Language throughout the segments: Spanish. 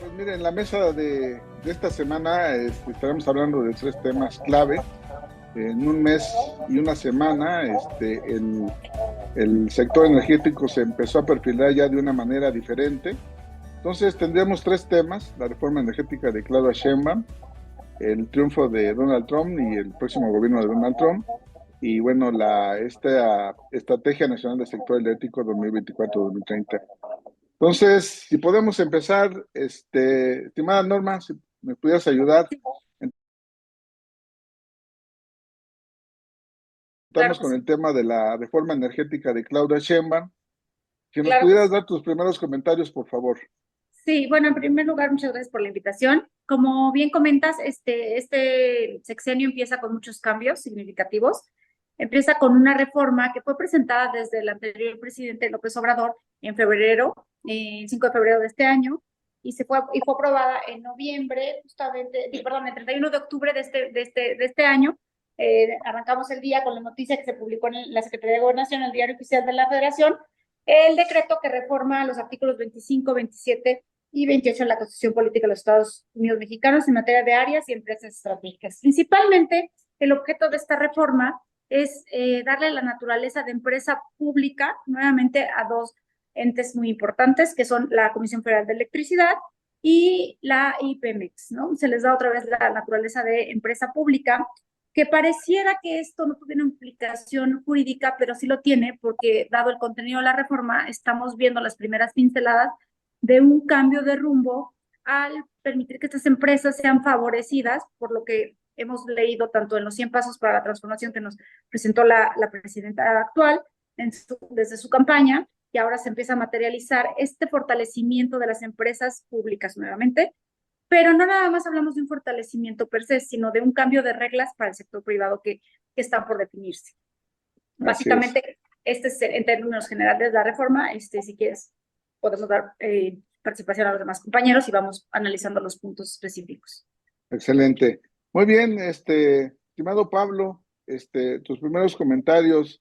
Pues mire, en la mesa de esta semana estaremos hablando de tres temas clave. En un mes y una semana, el sector energético se empezó a perfilar ya de una manera diferente. Entonces tendríamos tres temas: la reforma energética de Claudia Sheinbaum, el triunfo de Donald Trump y el próximo gobierno de Donald Trump, y bueno, esta Estrategia Nacional del Sector Eléctrico 2024-2030. Entonces, si podemos empezar, estimada Norma, si me pudieras ayudar, Claro estamos que con sí, el tema de la reforma energética de Claudia Sheinbaum. Si nos claro que pudieras sí. dar tus primeros comentarios, por favor. Sí, bueno, en primer lugar, muchas gracias por la invitación. Como bien comentas, este sexenio empieza con muchos cambios significativos. Empieza con una reforma que fue presentada desde el anterior presidente López Obrador en febrero, el 5 de febrero de este año, y fue aprobada en noviembre, justamente, perdón, el 31 de octubre de este año. Arrancamos el día con la noticia que se publicó en la Secretaría de Gobernación, el Diario Oficial de la Federación, el decreto que reforma los artículos 25, 27 y 28 de la Constitución Política de los Estados Unidos Mexicanos en materia de áreas y empresas estratégicas. Principalmente, el objeto de esta reforma es darle la naturaleza de empresa pública nuevamente a dos entes muy importantes, que son la Comisión Federal de Electricidad y la IPEMEX, ¿no? Se les da otra vez la naturaleza de empresa pública, que pareciera que esto no tuviera implicación jurídica, pero sí lo tiene, porque dado el contenido de la reforma, estamos viendo las primeras pinceladas de un cambio de rumbo al permitir que estas empresas sean favorecidas, por lo que hemos leído tanto en los 100 pasos para la transformación que nos presentó la presidenta actual desde su campaña, y ahora se empieza a materializar este fortalecimiento de las empresas públicas nuevamente. Pero no nada más hablamos de un fortalecimiento per se, sino de un cambio de reglas para el sector privado que están por definirse. Así es. Básicamente, este es en términos generales la reforma. Si quieres, podemos dar participación a los demás compañeros y vamos analizando los puntos específicos. Excelente. Muy bien, estimado Pablo, tus primeros comentarios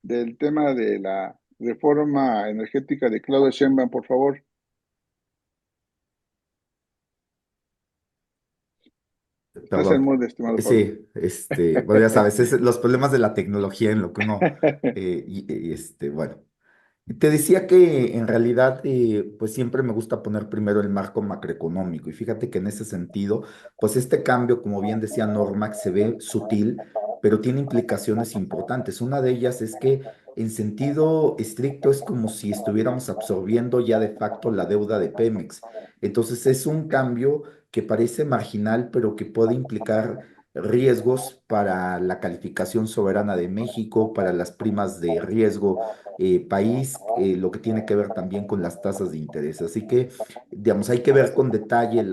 del tema de la reforma energética de Claudia Sheinbaum, por favor. Estás en Perdón. mood, estimado Pablo. Sí, bueno, ya sabes, los problemas de la tecnología en lo que uno, bueno. Te decía que en realidad, pues siempre me gusta poner primero el marco macroeconómico y fíjate que en ese sentido, pues este cambio, como bien decía Norma, se ve sutil, pero tiene implicaciones importantes. Una de ellas es que en sentido estricto es como si estuviéramos absorbiendo ya de facto la deuda de Pemex. Entonces es un cambio que parece marginal, pero que puede implicar riesgos para la calificación soberana de México, para las primas de riesgo país, lo que tiene que ver también con las tasas de interés. Así que, digamos, hay que ver con detalle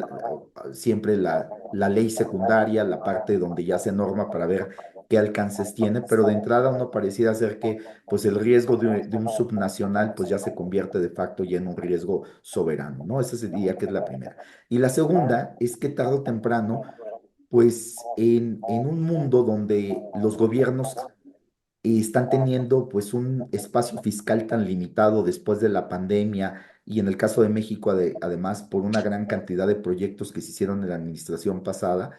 siempre la ley secundaria, la parte donde ya se norma para ver qué alcances tiene, pero de entrada uno pareciera ser que pues el riesgo de un subnacional pues ya se convierte de facto ya en un riesgo soberano, ¿no? Esa sería que es la primera. Y la segunda es que tarde o temprano, pues en un mundo donde los gobiernos y están teniendo pues un espacio fiscal tan limitado después de la pandemia y en el caso de México además por una gran cantidad de proyectos que se hicieron en la administración pasada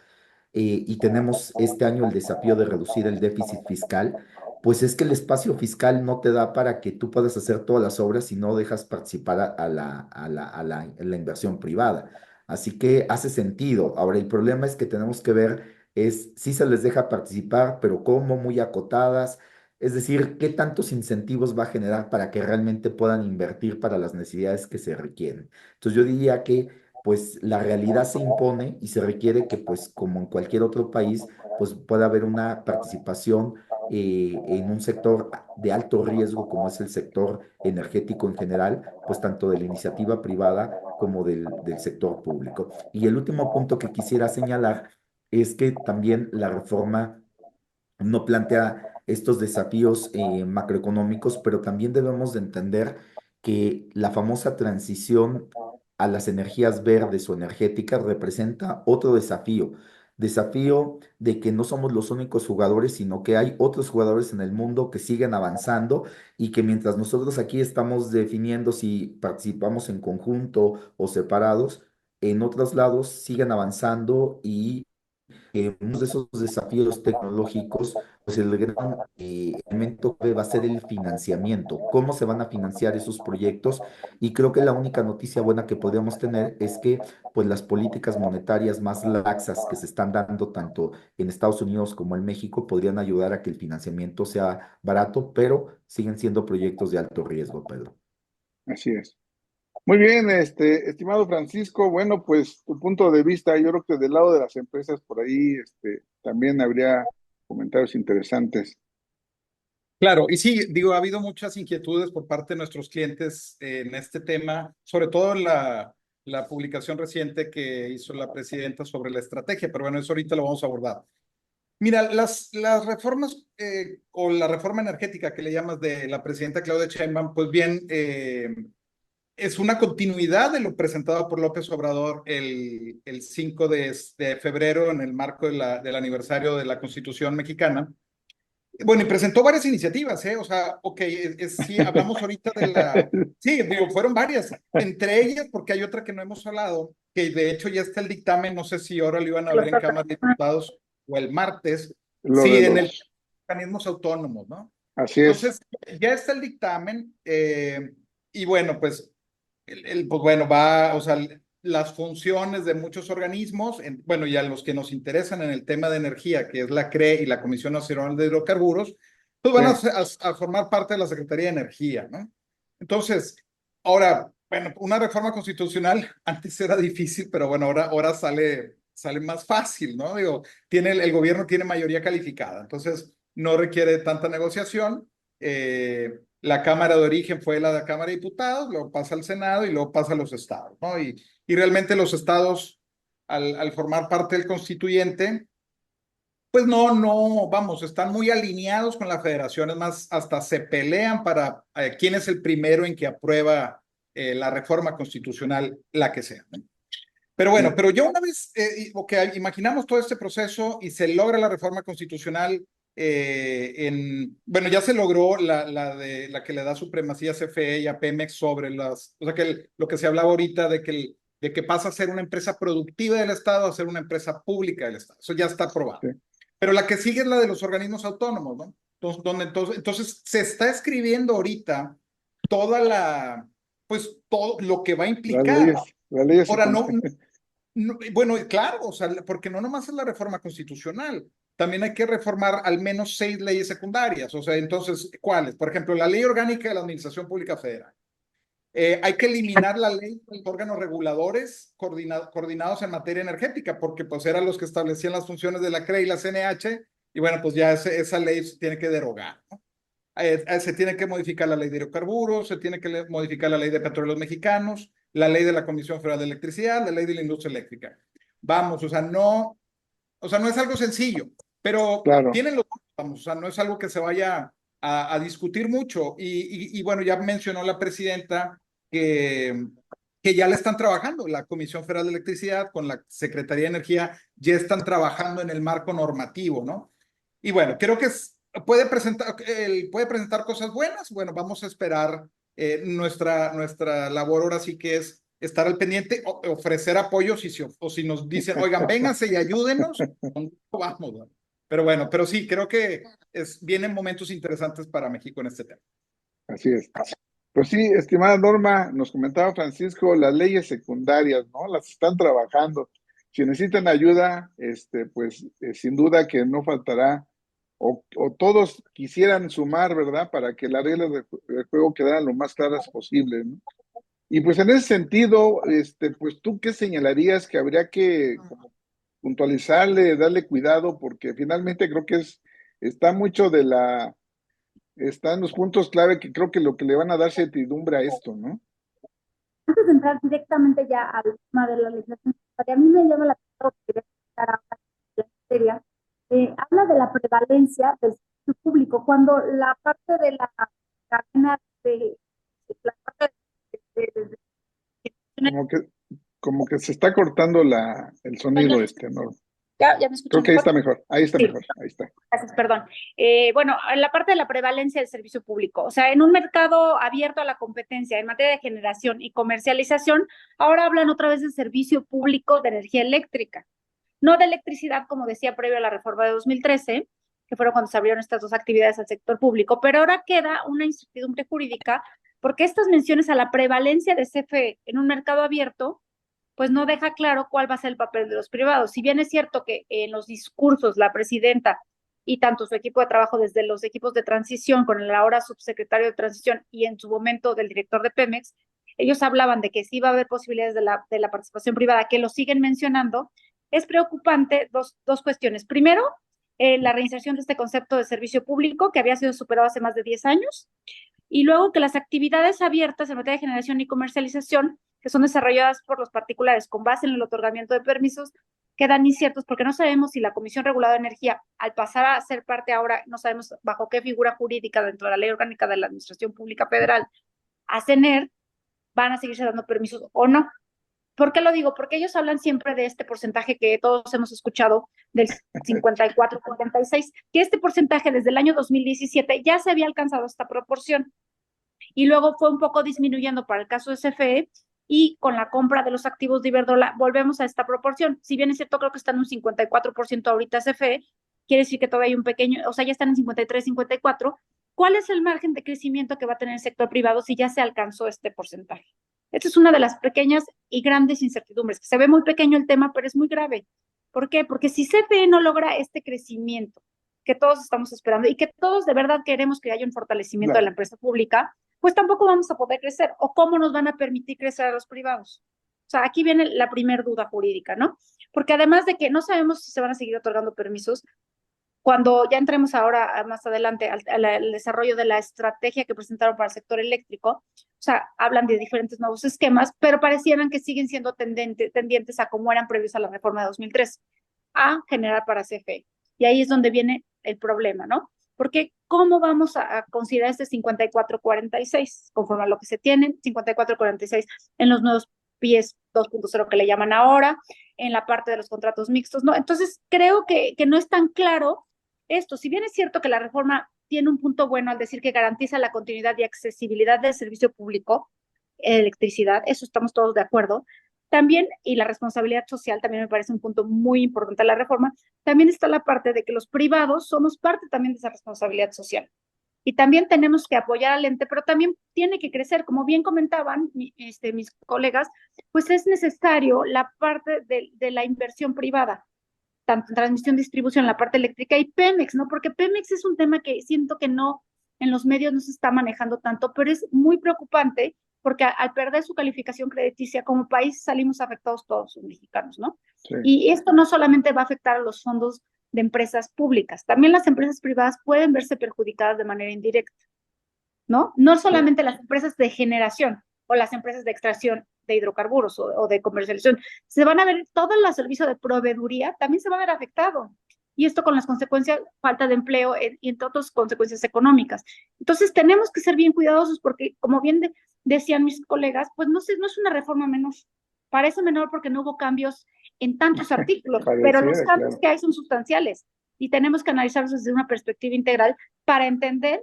y tenemos este año el desafío de reducir el déficit fiscal, pues es que el espacio fiscal no te da para que tú puedas hacer todas las obras si no dejas participar a la inversión privada. Así que hace sentido. Ahora, el problema es que tenemos que ver es si se les deja participar, pero cómo, muy acotadas. Es decir, qué tantos incentivos va a generar para que realmente puedan invertir para las necesidades que se requieren. Entonces yo diría que pues la realidad se impone y se requiere que pues como en cualquier otro país pues pueda haber una participación en un sector de alto riesgo como es el sector energético en general, pues tanto de la iniciativa privada como del sector público. Y el último punto que quisiera señalar es que también la reforma no plantea estos desafíos macroeconómicos, pero también debemos de entender que la famosa transición a las energías verdes o energéticas representa otro desafío. Desafío de que no somos los únicos jugadores, sino que hay otros jugadores en el mundo que siguen avanzando y que mientras nosotros aquí estamos definiendo si participamos en conjunto o separados, en otros lados sigan avanzando y uno de esos desafíos tecnológicos, pues el gran elemento que va a ser el financiamiento, cómo se van a financiar esos proyectos. Y creo que la única noticia buena que podríamos tener es que pues las políticas monetarias más laxas que se están dando tanto en Estados Unidos como en México podrían ayudar a que el financiamiento sea barato, pero siguen siendo proyectos de alto riesgo, Pedro. Así es. Muy bien, estimado Francisco, bueno, pues tu punto de vista, yo creo que del lado de las empresas por ahí, también habría comentarios interesantes. Claro, y sí, digo, ha habido muchas inquietudes por parte de nuestros clientes en este tema, sobre todo en la publicación reciente que hizo la presidenta sobre la estrategia, pero bueno, eso ahorita lo vamos a abordar. Mira, las reformas o la reforma energética que le llamas de la presidenta Claudia Sheinbaum, pues bien, es una continuidad de lo presentado por López Obrador el 5 de febrero en el marco del aniversario de la Constitución mexicana. Bueno, y presentó varias iniciativas, ¿eh? O sea, ok, sí, hablamos ahorita de la... Sí, digo, fueron varias. Entre ellas, porque hay otra que no hemos hablado, que de hecho ya está el dictamen, no sé si ahora lo iban a ver en Cámara de Diputados o el martes, Lo de sí, en el los, organismos autónomos, ¿no? así es, Entonces, ya está el dictamen y bueno, pues, pues bueno, va, o sea, las funciones de muchos organismos, bueno, y a los que nos interesan en el tema de energía, que es la CRE y la Comisión Nacional de Hidrocarburos, pues van sí, a formar parte de la Secretaría de Energía, ¿no? Entonces, ahora, bueno, una reforma constitucional antes era difícil, pero bueno, ahora sale más fácil, ¿no? Digo, el gobierno tiene mayoría calificada, entonces no requiere tanta negociación. La Cámara de origen fue la de la Cámara de Diputados, luego pasa al Senado y luego pasa a los estados, ¿no? Y realmente los estados, al formar parte del constituyente, pues no, vamos, están muy alineados con la federación, es más, hasta se pelean para quién es el primero en que aprueba la reforma constitucional, la que sea, ¿no? Pero bueno, sí, pero yo una vez, imaginamos todo este proceso y se logra la reforma constitucional, bueno, ya se logró la que le da supremacía a CFE y a Pemex sobre o sea, que lo que se hablaba ahorita de que pasa a ser una empresa productiva del Estado a ser una empresa pública del Estado. Eso ya está aprobado. sí. Pero la que sigue es la de los organismos autónomos, ¿no? Entonces se está escribiendo ahorita pues todo lo que va a implicar. Las leyes Ahora, secundarias. bueno, claro, o sea, porque no nomás es la reforma constitucional, también hay que reformar al menos 6 leyes secundarias, o sea, entonces, ¿cuáles? Por ejemplo, la Ley Orgánica de la Administración Pública Federal. Hay que eliminar la ley de los órganos reguladores coordinados en materia energética, porque pues eran los que establecían las funciones de la CRE y la CNH, y bueno, pues ya esa ley se tiene que derogar, ¿no? Se tiene que modificar la ley de hidrocarburos, se tiene que modificar la ley de petróleos mexicanos, la ley de la Comisión Federal de Electricidad, la ley de la industria eléctrica. Vamos, o sea, no es algo sencillo, pero Claro, tienen los, vamos, o sea, no es algo que se vaya a discutir mucho. Y bueno, ya mencionó la presidenta que, que ya le están trabajando, la Comisión Federal de Electricidad con la Secretaría de Energía, ya están trabajando en el marco normativo, ¿no? Y bueno, creo que puede presentar cosas buenas. Bueno, vamos a esperar. Nuestra labor ahora sí que es estar al pendiente, ofrecer apoyo o si nos dicen, oigan, vénganse y ayúdenos, vamos, ¿no? Pero bueno, pero sí, creo que vienen momentos interesantes para México en este tema. así es. Pues sí, estimada Norma, nos comentaba Francisco, las leyes secundarias, ¿no? Las están trabajando. Si necesitan ayuda, pues sin duda que no faltará, o todos quisieran sumar, ¿verdad? Para que las reglas de juego quedaran lo más claras posible, ¿no? Y pues en ese sentido, pues tú qué señalarías que habría que como puntualizarle, darle cuidado, porque finalmente creo que está mucho está en los puntos clave que creo que lo que le van a dar certidumbre a esto, ¿no? Antes de entrar directamente ya al tema de la legislación, a mí me llama la atención que quería comentar ahora en la materia, habla de la prevalencia del servicio público, cuando la parte de la cadena de la parte de Como que, como que se está cortando el sonido, ¿no? ya me Creo escuchan que ahí mejor. está mejor, ahí está Sí. mejor, ahí está. Gracias, perdón. Bueno, en la parte de la prevalencia del servicio público, o sea, en un mercado abierto a la competencia en materia de generación y comercialización, ahora hablan otra vez de servicio público de energía eléctrica, no de electricidad, como decía previo a la reforma de 2013, que fueron cuando se abrieron estas dos actividades al sector público, pero ahora queda una incertidumbre jurídica porque estas menciones a la prevalencia de CFE en un mercado abierto pues no deja claro cuál va a ser el papel de los privados. Si bien es cierto que en los discursos la presidenta y tanto su equipo de trabajo desde los equipos de transición con el ahora subsecretario de transición y en su momento del director de Pemex, ellos hablaban de que sí va a haber posibilidades de la participación privada, que lo siguen mencionando, es preocupante dos cuestiones. Primero, la reinserción de este concepto de servicio público que había sido superado hace más de 10 años y luego que las actividades abiertas en materia de generación y comercialización, que son desarrolladas por los particulares con base en el otorgamiento de permisos, quedan inciertos porque no sabemos si la Comisión Reguladora de Energía, al pasar a ser parte ahora, no sabemos bajo qué figura jurídica dentro de la Ley Orgánica de la Administración Pública Federal, a CENER, van a seguirse dando permisos o no. ¿Por qué lo digo? Porque ellos hablan siempre de este porcentaje que todos hemos escuchado del 54-46, que este porcentaje desde el año 2017 ya se había alcanzado esta proporción y luego fue un poco disminuyendo para el caso de CFE y con la compra de los activos de Iberdrola volvemos a esta proporción. Si bien es cierto, creo que están en un 54% ahorita CFE, quiere decir que todavía hay un pequeño, o sea, ya están en 53, 54. ¿Cuál es el margen de crecimiento que va a tener el sector privado si ya se alcanzó este porcentaje? Esta es una de las pequeñas y grandes incertidumbres, que se ve muy pequeño el tema, pero es muy grave. ¿Por qué? Porque si CFE no logra este crecimiento que todos estamos esperando y que todos de verdad queremos que haya un fortalecimiento de la empresa pública, pues tampoco vamos a poder crecer. ¿O cómo nos van a permitir crecer a los privados? O sea, aquí viene la primer duda jurídica, ¿no? Porque además de que no sabemos si se van a seguir otorgando permisos, cuando ya entremos ahora más adelante al desarrollo de la estrategia que presentaron para el sector eléctrico, o sea, hablan de diferentes nuevos esquemas, pero parecieran que siguen siendo tendientes a como eran previos a la reforma de 2003, a generar para CFE. Y ahí es donde viene el problema, ¿no? Porque ¿cómo vamos a considerar este 54-46 conforme a lo que se tienen, 54-46 en los nuevos PIEs 2.0 que le llaman ahora, en la parte de los contratos mixtos, ¿no? Entonces, creo que no es tan claro esto. Si bien es cierto que la reforma tiene un punto bueno al decir que garantiza la continuidad y accesibilidad del servicio público, electricidad, eso estamos todos de acuerdo, también, y la responsabilidad social también me parece un punto muy importante de la reforma, también está la parte de que los privados somos parte también de esa responsabilidad social. Y también tenemos que apoyar al ente, pero también tiene que crecer, como bien comentaban mis colegas, pues es necesario la parte de la inversión privada, tanto en transmisión, distribución, la parte eléctrica y Pemex, ¿no? Porque Pemex es un tema que siento que no, en los medios no se está manejando tanto, pero es muy preocupante porque al perder su calificación crediticia como país salimos afectados todos los mexicanos, ¿no? Sí. Y esto no solamente va a afectar a los fondos de empresas públicas, también las empresas privadas pueden verse perjudicadas de manera indirecta, ¿no? No solamente las empresas de generación o las empresas de extracción de hidrocarburos o de comercialización, se van a ver, todo el servicio de proveeduría también se va a ver afectado. Y esto con las consecuencias, falta de empleo y entre otras consecuencias económicas. Entonces tenemos que ser bien cuidadosos porque, como bien decían mis colegas, pues no es una reforma menor. Parece menor porque no hubo cambios en tantos artículos, pero los cambios que hay son sustanciales y tenemos que analizarlos desde una perspectiva integral para entender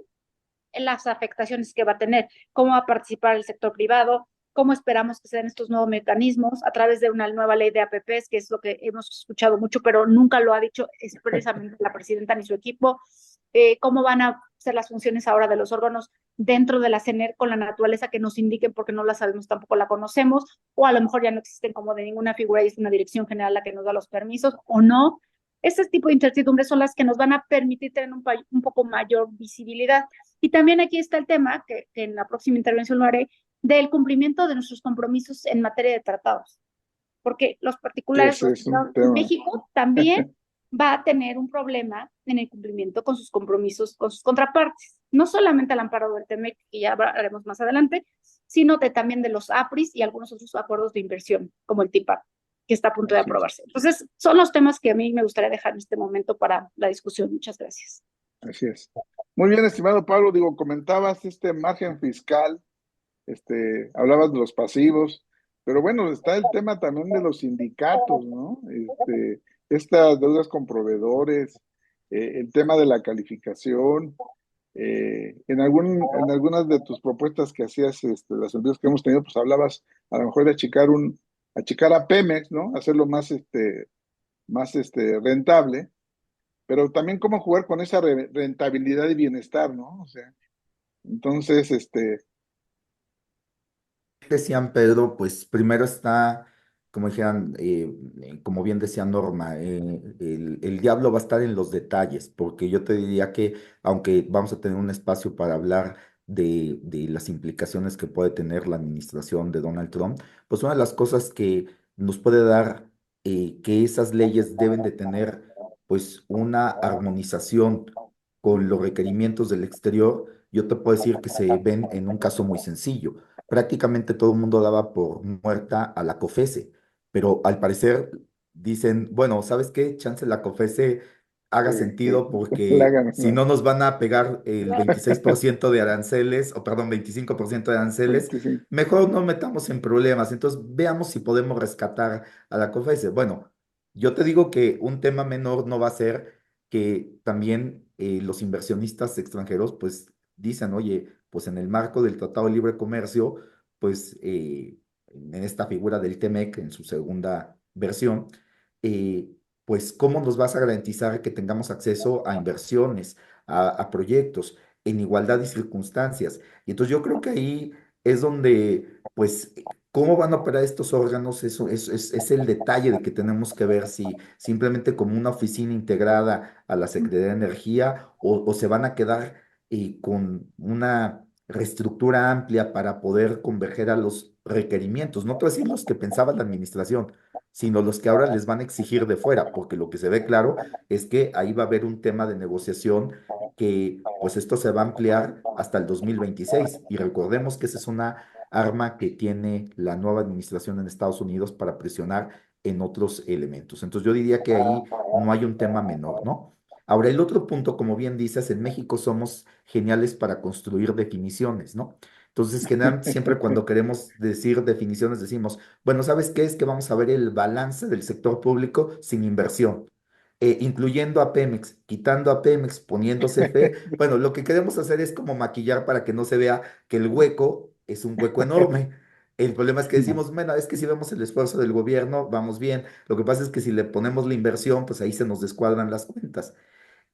las afectaciones que va a tener, cómo va a participar el sector privado, cómo esperamos que se den estos nuevos mecanismos a través de una nueva ley de APPs, que es lo que hemos escuchado mucho, pero nunca lo ha dicho expresamente la presidenta ni su equipo, cómo van a ser las funciones ahora de los órganos dentro de la CENER con la naturaleza que nos indiquen porque no la sabemos, tampoco la conocemos, o a lo mejor ya no existen como de ninguna figura y es una dirección general la que nos da los permisos o no. Ese tipo de incertidumbres son las que nos van a permitir tener un poco mayor visibilidad. Y también aquí está el tema, que en la próxima intervención lo haré, del cumplimiento de nuestros compromisos en materia de tratados. Porque los particulares en México también va a tener un problema en el cumplimiento con sus compromisos, con sus contrapartes. No solamente al amparo del TEMEC, que ya hablaremos más adelante, sino también de los APRIS y algunos otros acuerdos de inversión, como el TIPAP, que está a punto de aprobarse. Entonces, son los temas que a mí me gustaría dejar en este momento para la discusión. Muchas gracias. Así es. Muy bien, estimado Pablo, comentabas este margen fiscal, hablabas de los pasivos, pero bueno, está el tema también de los sindicatos, ¿no? Estas deudas con proveedores, el tema de la calificación, en algunas de tus propuestas que hacías, las empresas que hemos tenido, pues hablabas a lo mejor de achicar a Pemex, ¿no? Hacerlo más rentable, pero también cómo jugar con esa rentabilidad y bienestar, ¿no? O sea, entonces, Decían Pedro, pues primero está, como dijeran, como bien decía Norma, el diablo va a estar en los detalles, porque yo te diría que, aunque vamos a tener un espacio para hablar de las implicaciones que puede tener la administración de Donald Trump, pues una de las cosas que nos puede dar que esas leyes deben de tener, pues una armonización con los requerimientos del exterior, yo te puedo decir que se ven en un caso muy sencillo. Prácticamente todo el mundo daba por muerta a la COFESE, pero al parecer dicen, bueno, ¿sabes qué? Chance la COFESE haga que sentido la porque hagan, si ¿no? no nos van a pegar el 26% de aranceles, o perdón, 25% de aranceles, 25. mejor no metamos en problemas. Entonces, veamos si podemos rescatar a la COFESE. Bueno, yo te digo que un tema menor no va a ser que también los inversionistas extranjeros, pues dicen, oye, pues en el marco del Tratado de Libre Comercio, pues en esta figura del TEMEC, en su segunda versión, eh, pues cómo nos vas a garantizar que tengamos acceso a inversiones, a proyectos, en igualdad de circunstancias. Y entonces yo creo que ahí es donde, pues, cómo van a operar estos órganos, eso es el detalle de que tenemos que ver si simplemente como una oficina integrada a la Secretaría de Energía o se van a quedar con una reestructura amplia para poder converger a los requerimientos, no te voy a decir los que pensaba la administración, sino los que ahora les van a exigir de fuera, porque lo que se ve claro es que ahí va a haber un tema de negociación que pues esto se va a ampliar hasta el 2026 y recordemos que esa es una arma que tiene la nueva administración en Estados Unidos para presionar en otros elementos. Entonces yo diría que ahí no hay un tema menor, ¿no? Ahora, el otro punto, como bien dices, en México somos geniales para construir definiciones, ¿no? Entonces, generalmente siempre cuando queremos decir definiciones decimos, bueno, ¿sabes qué? Es que vamos a ver el balance del sector público sin inversión, incluyendo a Pemex, quitando a Pemex, poniendo CFE. Bueno, lo que queremos hacer es como maquillar para que no se vea que el hueco es un hueco enorme. El problema es que decimos, bueno, es que si vemos el esfuerzo del gobierno, vamos bien. Lo que pasa es que si le ponemos la inversión, pues ahí se nos descuadran las cuentas.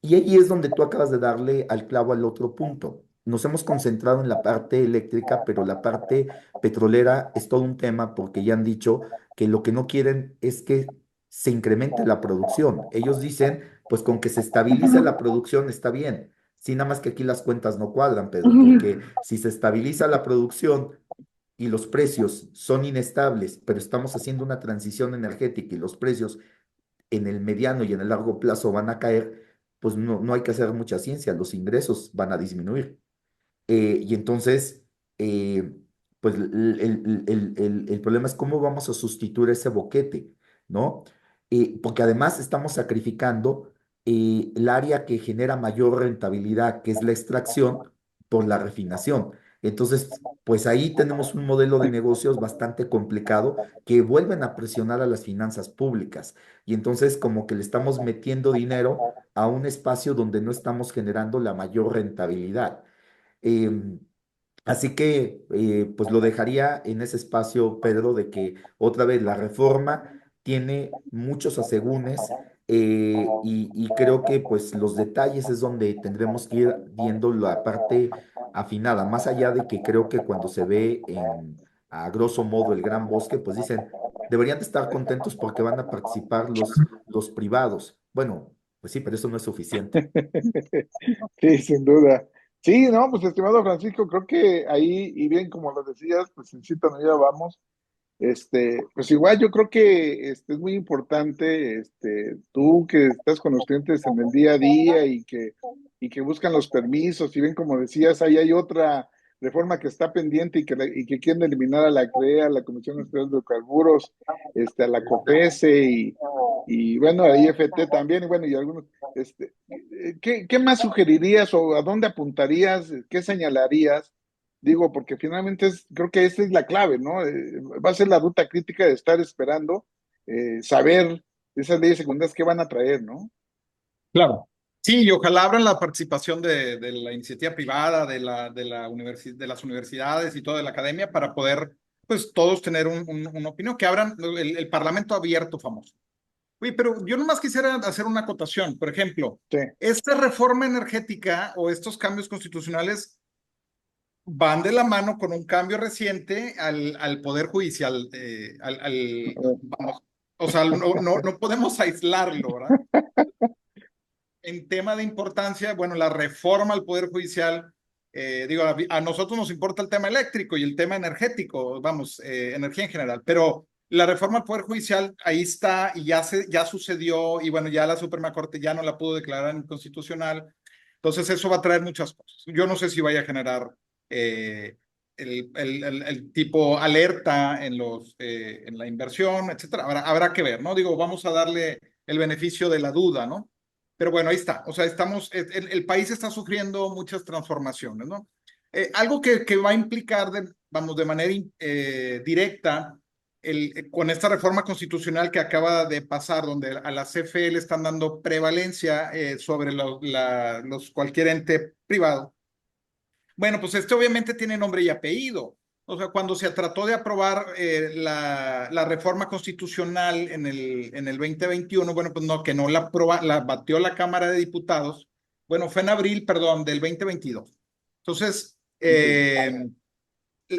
Y ahí es donde tú acabas de darle al clavo al otro punto. Nos hemos concentrado en la parte eléctrica, pero la parte petrolera es todo un tema porque ya han dicho que lo que no quieren es que se incremente la producción. Ellos dicen, pues con que se estabilice la producción está bien. Sí, nada más que aquí las cuentas no cuadran, Pedro, porque si se estabiliza la producción y los precios son inestables, pero estamos haciendo una transición energética y los precios en el mediano y en el largo plazo van a caer, pues no hay que hacer mucha ciencia, los ingresos van a disminuir. Y entonces, eh, pues el problema es cómo vamos a sustituir ese boquete, ¿no? Porque además estamos sacrificando el área que genera mayor rentabilidad, que es la extracción, por la refinación. Entonces, pues ahí tenemos un modelo de negocios bastante complicado que vuelven a presionar a las finanzas públicas. Y entonces como que le estamos metiendo dinero a un espacio donde no estamos generando la mayor rentabilidad. Em, Así que, pues lo dejaría en ese espacio, Pedro, de que otra vez la reforma tiene muchos asegúnes y creo que pues los detalles es donde tendremos que ir viendo la parte afinada, más allá de que creo que cuando se ve a grosso modo el Gran Bosque, pues dicen, deberían de estar contentos porque van a participar los privados. Bueno, pues sí, pero eso no es suficiente. Sí, sin duda. Sí, no, pues estimado Francisco, creo que ahí, y bien como lo decías, pues en cita no ya vamos. Pues igual yo creo que es muy importante, tú que estás con los clientes en el día a día y que buscan los permisos, y bien como decías, ahí hay otra reforma que está pendiente y que quieren eliminar a la CREA, a la Comisión Nacional de Hidrocarburos, a la COFESE y bueno, a la IFT también, y bueno, y algunos, ¿qué más sugerirías o a dónde apuntarías, qué señalarías? Digo, porque finalmente creo que esa es la clave, ¿no? Va a ser la ruta crítica de estar esperando, saber esas leyes secundarias qué van a traer, ¿no? Claro. Sí, y ojalá abran la participación de la iniciativa privada, de las universidades y toda la academia para poder, pues, todos tener una opinión, que abran el Parlamento abierto famoso. Oye, pero yo nomás quisiera hacer una acotación. Por ejemplo, Sí, esta reforma energética o estos cambios constitucionales van de la mano con un cambio reciente al Poder Judicial, vamos, o sea, no podemos aislarlo, ¿verdad? En tema de importancia, bueno, la reforma al Poder Judicial, digo, a nosotros nos importa el tema eléctrico y el tema energético, vamos, energía en general, pero la reforma al Poder Judicial ahí está y ya sucedió y bueno, ya la Suprema Corte ya no la pudo declarar inconstitucional, entonces eso va a traer muchas cosas. Yo no sé si vaya a generar eh, el tipo alerta en la inversión, etcétera. Habrá que ver, ¿no? Digo, vamos a darle el beneficio de la duda, ¿no? Pero bueno, ahí está. O sea, el país está sufriendo muchas transformaciones, ¿no? Algo que va a implicar, vamos, de manera directa, con esta reforma constitucional que acaba de pasar, donde a la CFE le están dando prevalencia sobre cualquier ente privado. Bueno, pues este obviamente tiene nombre y apellido. O sea, cuando se trató de aprobar la reforma constitucional en el 2021, bueno, pues no, que no la batió la Cámara de Diputados. Bueno, fue en abril, perdón, del 2022. Entonces,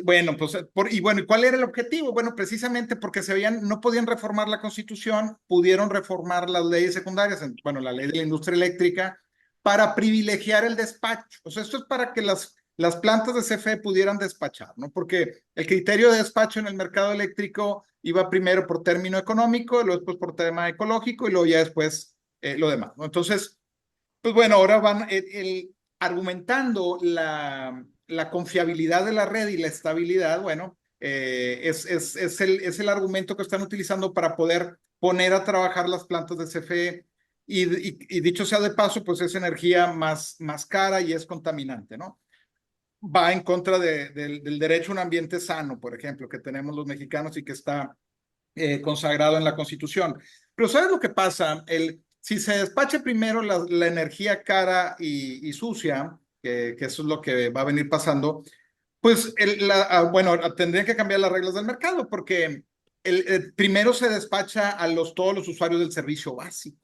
bueno, pues, y bueno, ¿y cuál era el objetivo? Bueno, precisamente porque no podían reformar la Constitución, pudieron reformar las leyes secundarias, bueno, la ley de la industria eléctrica, para privilegiar el despacho. O sea, esto es para que las plantas de CFE pudieran despachar, ¿no? Porque el criterio de despacho en el mercado eléctrico iba primero por término económico, luego después por tema ecológico y luego ya después lo demás, ¿no? Entonces, pues bueno, ahora van argumentando la confiabilidad de la red y la estabilidad, bueno, es el argumento que están utilizando para poder poner a trabajar las plantas de CFE y dicho sea de paso, pues es energía más cara y es contaminante, ¿no? Va en contra del derecho a un ambiente sano, por ejemplo, que tenemos los mexicanos y que está consagrado en la Constitución. Pero ¿sabes lo que pasa? Si se despacha primero la energía cara y sucia, que eso es lo que va a venir pasando, pues bueno, tendrían que cambiar las reglas del mercado porque primero se despacha todos los usuarios del servicio básico.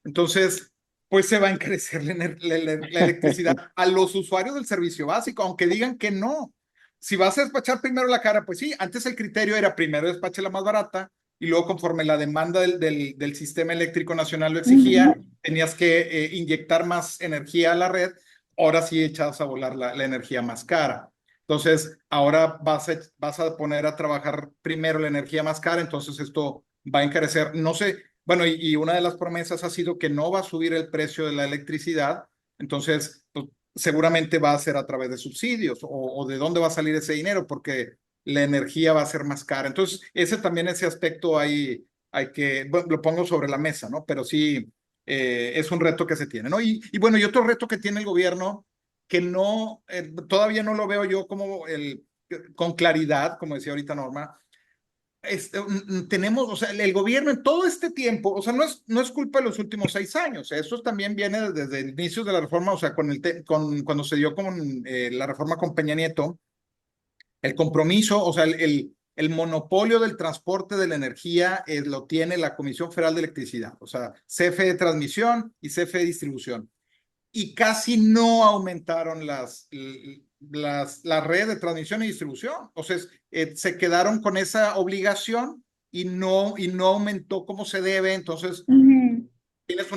Entonces, pues se va a encarecer la electricidad a los usuarios del servicio básico, aunque digan que no. Si vas a despachar primero la cara, pues sí, antes el criterio era primero despache la más barata y luego conforme la demanda del sistema eléctrico nacional lo exigía, tenías que inyectar más energía a la red, ahora sí echas a volar la energía más cara. Entonces, ahora vas a poner a trabajar primero la energía más cara, entonces esto va a encarecer, no sé, bueno, y una de las promesas ha sido que no va a subir el precio de la electricidad, entonces pues, seguramente va a ser a través de subsidios o de dónde va a salir ese dinero, porque la energía va a ser más cara. Entonces, ese aspecto hay que, bueno, lo pongo sobre la mesa, ¿no? Pero sí, es un reto que se tiene, ¿no? Y bueno, y otro reto que tiene el gobierno, que no, todavía no lo veo yo con claridad, como decía ahorita Norma, tenemos, o sea, el gobierno en todo este tiempo, o sea, no es culpa de los últimos 6 años, eso también viene desde el inicio de la reforma, o sea, cuando se dio con la reforma con Peña Nieto, el compromiso, o sea, el monopolio del transporte de la energía lo tiene la Comisión Federal de Electricidad, o sea, CFE de Transmisión y CFE de Distribución y casi no aumentaron la red de transmisión y distribución. O sea, se quedaron con esa obligación y no aumentó como se debe. Entonces, tienes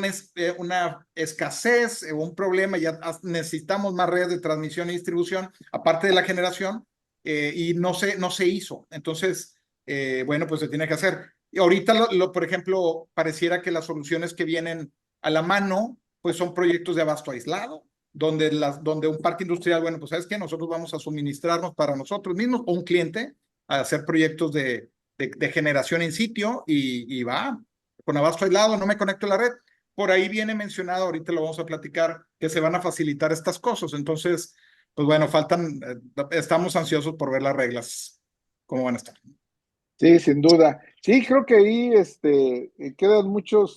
una escasez o un problema, ya necesitamos más redes de transmisión y distribución, aparte de la generación, y no se hizo. Entonces, bueno, pues se tiene que hacer. Y ahorita, por ejemplo, pareciera que las soluciones que vienen a la mano, pues son proyectos de abasto aislado, donde un parque industrial, bueno, pues sabes que nosotros vamos a suministrarnos para nosotros mismos o un cliente a hacer proyectos de generación en sitio y va con abasto aislado, no me conecto a la red. Por ahí viene mencionado, ahorita lo vamos a platicar, que se van a facilitar estas cosas. Entonces, pues bueno, estamos ansiosos por ver las reglas, cómo van a estar. Sí, sin duda. Sí, creo que ahí quedan muchas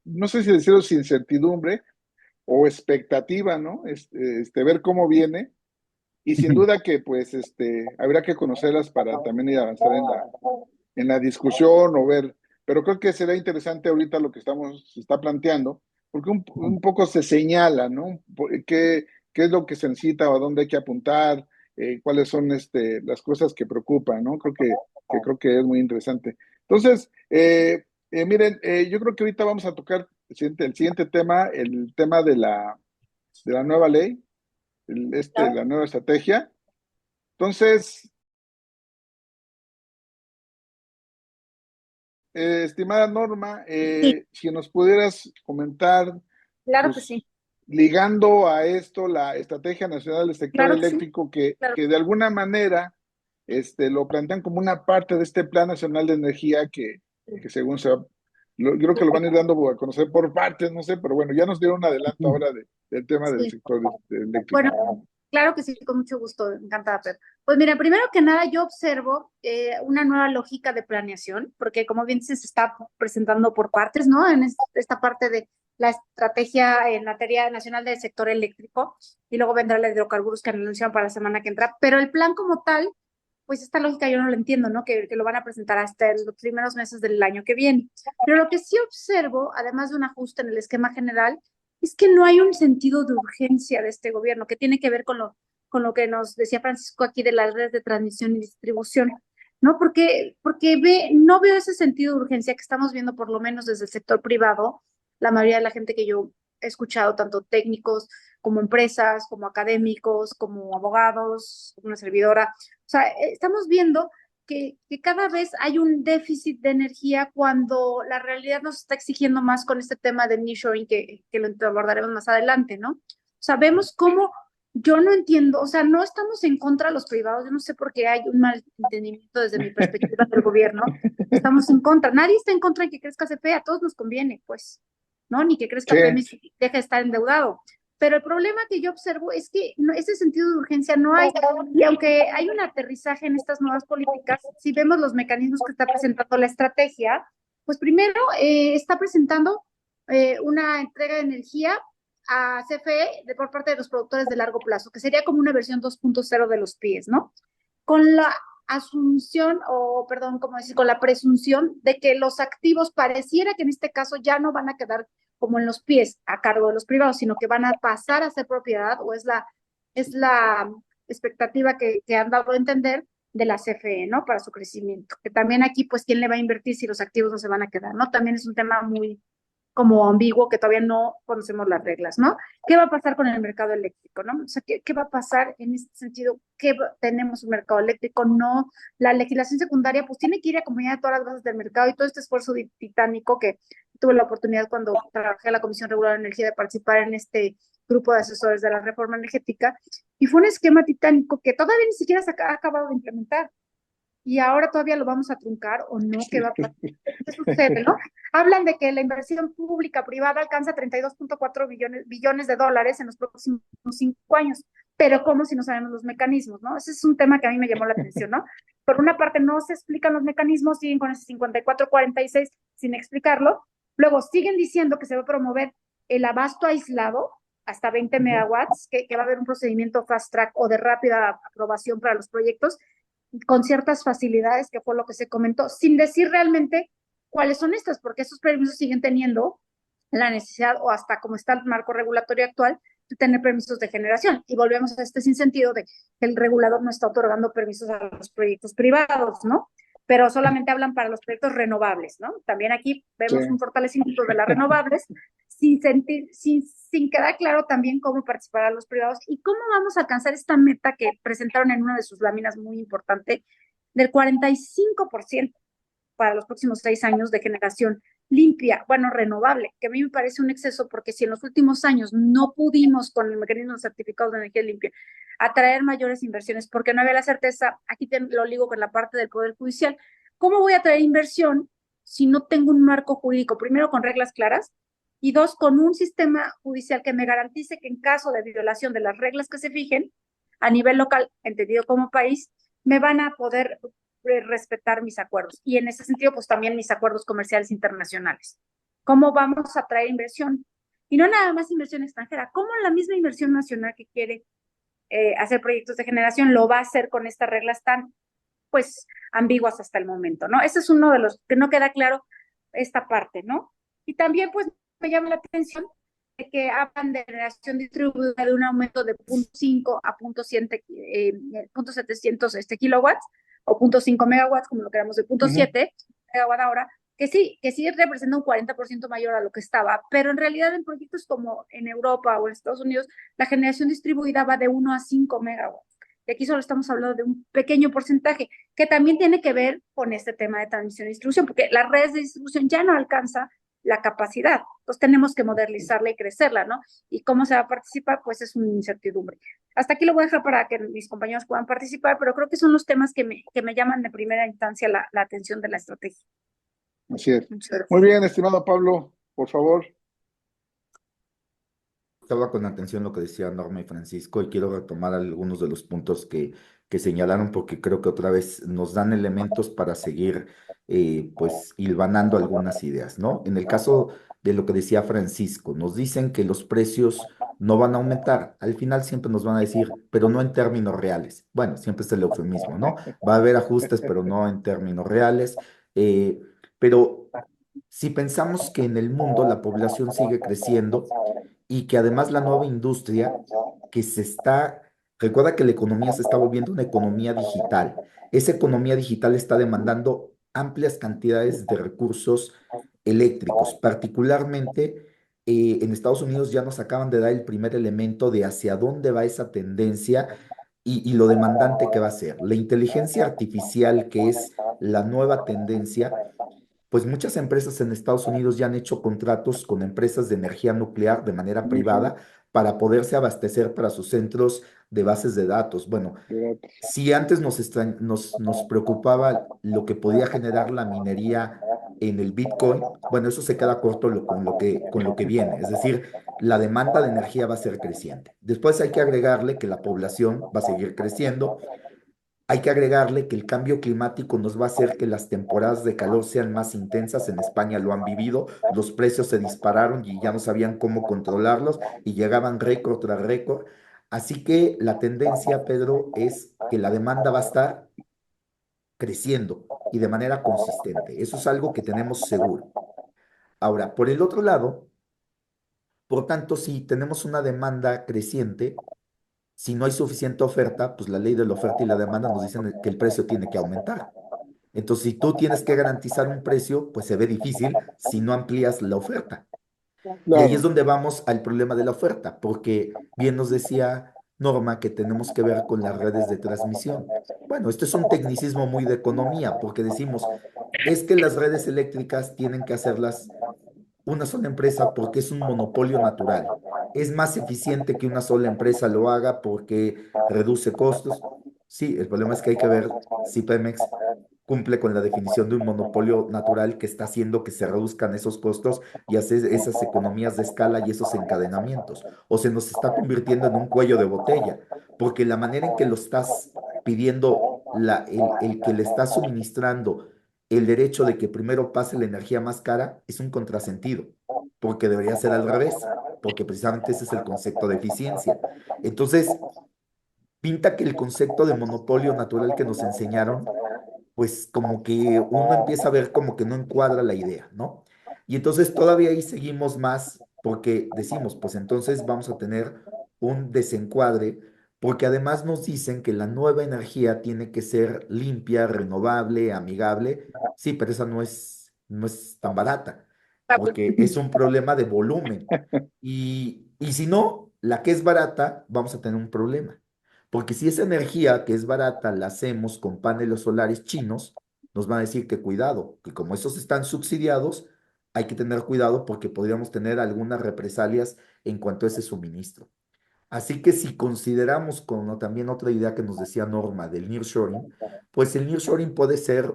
no sé si decirlo, sin incertidumbre o expectativa, ¿no? Ver cómo viene. Y sin duda que, pues, habrá que conocerlas para también ir a avanzar en la discusión o ver. Pero creo que será interesante ahorita lo que se está planteando, porque un poco se señala, ¿no? ¿Qué es lo que se necesita o a dónde hay que apuntar? Cuáles son las cosas que preocupan, ¿no? Creo que es muy interesante. Entonces, miren, yo creo que ahorita vamos a tocar el siguiente tema, el tema de la nueva ley, la nueva estrategia. Entonces, estimada Norma, Sí, si nos pudieras comentar, claro que pues sí, ligando a esto la Estrategia Nacional del Sector claro que sí, Eléctrico, claro. que de alguna manera lo plantean como una parte de este Plan Nacional de Energía que según yo creo que lo van a ir dando a conocer por partes, no sé, pero bueno, ya nos dieron un adelanto ahora del tema del Sí. sector eléctrico. Bueno, claro que sí, con mucho gusto, encantada, Pedro. Pues mira, primero que nada, yo observo una nueva lógica de planeación, porque como bien dices, se está presentando por partes, ¿no? En esta parte de la estrategia en materia nacional del sector eléctrico, y luego vendrá la de hidrocarburos que anuncian para la semana que entra, pero el plan como tal, pues esta lógica yo no la entiendo, ¿no? Que lo van a presentar hasta los primeros meses del año que viene. Pero lo que sí observo, además de un ajuste en el esquema general, es que no hay un sentido de urgencia de este gobierno, que tiene que ver con lo que nos decía Francisco aquí de las redes de transmisión y distribución, ¿no? No veo ese sentido de urgencia que estamos viendo por lo menos desde el sector privado, la mayoría de la gente que yo he escuchado, tanto técnicos como empresas, como académicos, como abogados, una servidora. O sea, estamos viendo que cada vez hay un déficit de energía cuando la realidad nos está exigiendo más con este tema de nearshoring que lo abordaremos más adelante, ¿no? Sabemos cómo yo no entiendo, o sea, no estamos en contra de los privados, yo no sé por qué hay un mal entendimiento desde mi perspectiva del gobierno, estamos en contra, nadie está en contra de que crezca CFE, a todos nos conviene, pues, ¿no? Ni que crezca Sí, Pemex y deje de estar endeudado. Pero el problema que yo observo es que ese sentido de urgencia no hay. Y aunque hay un aterrizaje en estas nuevas políticas, si vemos los mecanismos que está presentando la estrategia, pues primero está presentando una entrega de energía a CFE por parte de los productores de largo plazo, que sería como una versión 2.0 de los PIEs, ¿no? Con la asunción, o perdón, como decir, con la presunción de que los activos pareciera que en este caso ya no van a quedar como en los pies a cargo de los privados, sino que van a pasar a ser propiedad, o es la expectativa que han dado a entender de la CFE, ¿no? Para su crecimiento. Que también aquí, pues, ¿quién le va a invertir si los activos no se van a quedar, ¿no? También es un tema muy como ambiguo que todavía no conocemos las reglas, ¿no? ¿Qué va a pasar con el mercado eléctrico, no? O sea, ¿qué va a pasar en este sentido? Tenemos un mercado eléctrico? No, la legislación secundaria pues tiene que ir acompañada de todas las bases del mercado y todo este esfuerzo titánico que tuve la oportunidad cuando trabajé en la Comisión Reguladora de Energía de participar en este grupo de asesores de la reforma energética, y fue un esquema titánico que todavía ni siquiera se ha acabado de implementar y ahora todavía lo vamos a truncar o no, ¿qué va a pasar? ¿Qué sucede, no? Hablan de que la inversión pública privada alcanza 32.4 billones de dólares en los próximos 5 años, pero ¿cómo si no sabemos los mecanismos, no? Ese es un tema que a mí me llamó la atención, ¿no? Por una parte no se explican los mecanismos, siguen con ese 54-46 sin explicarlo, luego siguen diciendo que se va a promover el abasto aislado hasta 20 megawatts, que va a haber un procedimiento fast track o de rápida aprobación para los proyectos, con ciertas facilidades, que fue lo que se comentó, sin decir realmente cuáles son estas, porque esos permisos siguen teniendo la necesidad, o hasta como está el marco regulatorio actual, de tener permisos de generación. Y volvemos a este sinsentido de que el regulador no está otorgando permisos a los proyectos privados, ¿no? Pero solamente hablan para los proyectos renovables, ¿no? También aquí sí. vemos un fortalecimiento de las renovables, sin quedar claro también cómo participarán los privados y cómo vamos a alcanzar esta meta que presentaron en una de sus láminas muy importante del 45% para los próximos 6 años de generación limpia, bueno, renovable, que a mí me parece un exceso porque si en los últimos años no pudimos con el mecanismo de certificados de energía limpia atraer mayores inversiones porque no había la certeza, aquí lo ligo con la parte del Poder Judicial, ¿cómo voy a traer inversión si no tengo un marco jurídico? Primero, con reglas claras, y dos, con un sistema judicial que me garantice que en caso de violación de las reglas que se fijen a nivel local, entendido como país, me van a poder respetar mis acuerdos. Y en ese sentido, pues también mis acuerdos comerciales internacionales. ¿Cómo vamos a traer inversión? Y no nada más inversión extranjera, ¿cómo la misma inversión nacional que quiere hacer proyectos de generación lo va a hacer con estas reglas tan, pues, ambiguas hasta el momento, ¿no? Ese es uno de los que no queda claro esta parte, ¿no? Y también, pues, me llama la atención de que hablan de generación distribuida de un aumento de 0.5 a 0.700 kilowatts o 0.5 megawatts, como lo queramos, de 0.7 megawatt hora, que sí representa un 40% mayor a lo que estaba, pero en realidad en proyectos como en Europa o en Estados Unidos, la generación distribuida va de 1 a 5 megawatts. Y aquí solo estamos hablando de un pequeño porcentaje, que también tiene que ver con este tema de transmisión y distribución, porque las redes de distribución ya no alcanza la capacidad. Entonces tenemos que modernizarla y crecerla, ¿no? Y cómo se va a participar, pues es una incertidumbre. Hasta aquí lo voy a dejar para que mis compañeros puedan participar, pero creo que son los temas que me llaman de primera instancia la atención de la estrategia. Así es. Muchas gracias. Muy bien, estimado Pablo, por favor. Estaba con atención lo que decía Norma y Francisco y quiero retomar algunos de los puntos que señalaron porque creo que otra vez nos dan elementos para seguir pues hilvanando algunas ideas, ¿no? En el caso de lo que decía Francisco, nos dicen que los precios no van a aumentar. Al final siempre nos van a decir, pero no en términos reales. Bueno, siempre es el eufemismo, ¿no? Va a haber ajustes, pero no en términos reales. Pero si pensamos que en el mundo la población sigue creciendo, y que además la nueva industria que se está, recuerda que la economía se está volviendo una economía digital. Esa economía digital está demandando amplias cantidades de recursos eléctricos, particularmente en Estados Unidos ya nos acaban de dar el primer elemento de hacia dónde va esa tendencia y lo demandante que va a ser. La inteligencia artificial, que es la nueva tendencia, pues muchas empresas en Estados Unidos ya han hecho contratos con empresas de energía nuclear de manera privada para poderse abastecer para sus centros de bases de datos. Bueno, si antes nos preocupaba lo que podía generar la minería en el Bitcoin, bueno, eso se queda corto con lo que viene. Es decir, la demanda de energía va a ser creciente. Después hay que agregarle que la población va a seguir creciendo. Hay que agregarle que el cambio climático nos va a hacer que las temporadas de calor sean más intensas. En España lo han vivido, los precios se dispararon y ya no sabían cómo controlarlos y llegaban récord tras récord. Así que la tendencia, Pedro, es que la demanda va a estar creciendo y de manera consistente. Eso es algo que tenemos seguro. Ahora, por el otro lado, por tanto, si tenemos una demanda creciente, si no hay suficiente oferta, pues la ley de la oferta y la demanda nos dicen que el precio tiene que aumentar. Entonces, si tú tienes que garantizar un precio, pues se ve difícil si no amplías la oferta. Y ahí es Claro. donde vamos al problema de la oferta, porque bien nos decía Norma que tenemos que ver con las redes de transmisión. Bueno, esto es un tecnicismo muy de economía, porque decimos, es que las redes eléctricas tienen que hacerlas una sola empresa porque es un monopolio natural. Es más eficiente que una sola empresa lo haga porque reduce costos. Sí, el problema es que hay que ver si Pemex cumple con la definición de un monopolio natural que está haciendo que se reduzcan esos costos y hacer esas economías de escala y esos encadenamientos. O se nos está convirtiendo en un cuello de botella, porque la manera en que lo estás pidiendo, el que le estás suministrando el derecho de que primero pase la energía más cara es un contrasentido, porque debería ser al revés, porque precisamente ese es el concepto de eficiencia. Entonces, pinta que el concepto de monopolio natural que nos enseñaron pues como que uno empieza a ver como que no encuadra la idea, ¿no? Y entonces todavía ahí seguimos más porque decimos, pues entonces vamos a tener un desencuadre, porque además nos dicen que la nueva energía tiene que ser limpia, renovable, amigable. Sí, pero esa no es tan barata, porque es un problema de volumen. Y si no, la que es barata, vamos a tener un problema. Porque si esa energía que es barata la hacemos con paneles solares chinos, nos van a decir que cuidado, que como esos están subsidiados, hay que tener cuidado porque podríamos tener algunas represalias en cuanto a ese suministro. Así que si consideramos como también otra idea que nos decía Norma del nearshoring, pues el nearshoring puede ser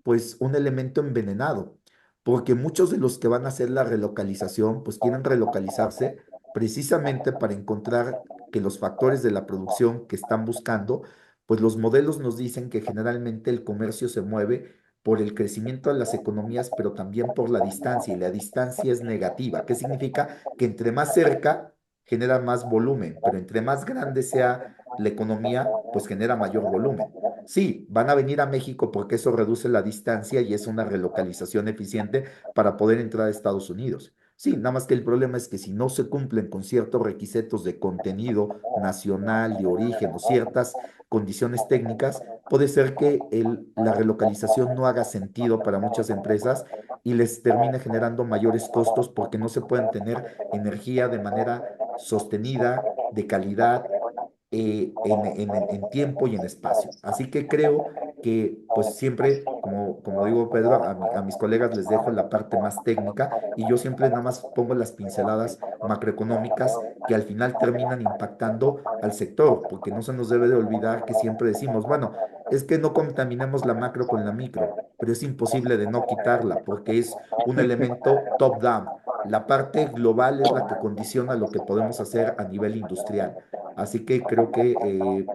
pues un elemento envenenado, porque muchos de los que van a hacer la relocalización pues quieren relocalizarse precisamente para encontrar que los factores de la producción que están buscando, pues los modelos nos dicen que generalmente el comercio se mueve por el crecimiento de las economías, pero también por la distancia, y la distancia es negativa. ¿Qué significa? Que entre más cerca genera más volumen, pero entre más grande sea la economía, pues genera mayor volumen. Sí, van a venir a México porque eso reduce la distancia y es una relocalización eficiente para poder entrar a Estados Unidos. Sí, nada más que el problema es que si no se cumplen con ciertos requisitos de contenido nacional, de origen o ciertas condiciones técnicas, puede ser que la relocalización no haga sentido para muchas empresas y les termine generando mayores costos porque no se pueden tener energía de manera sostenida, de calidad, en tiempo y en espacio. Así que creo que pues siempre, como digo Pedro, a mis colegas les dejo la parte más técnica y yo siempre nada más pongo las pinceladas macroeconómicas que al final terminan impactando al sector, porque no se nos debe de olvidar que siempre decimos, bueno, es que no contaminemos la macro con la micro, pero es imposible de no quitarla porque es un elemento top-down. La parte global es la que condiciona lo que podemos hacer a nivel industrial. Así que creo que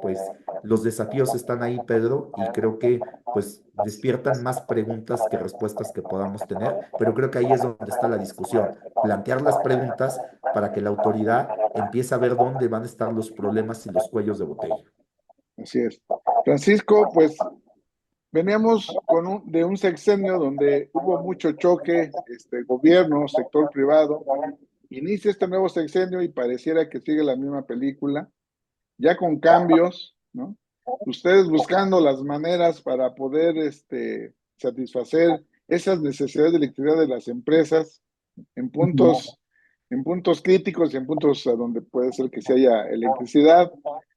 pues los desafíos están ahí, Pedro, y creo que pues despiertan más preguntas que respuestas que podamos tener, pero creo que ahí es donde está la discusión, plantear las preguntas para que la autoridad empiece a ver dónde van a estar los problemas y los cuellos de botella. Así es. Francisco, pues veníamos de un sexenio donde hubo mucho choque, gobierno, sector privado. Inicia este nuevo sexenio y pareciera que sigue la misma película, ya con cambios, ¿no? Ustedes buscando las maneras para poder satisfacer esas necesidades de electricidad de las empresas en puntos, en puntos críticos y en puntos a donde puede ser que se haya electricidad.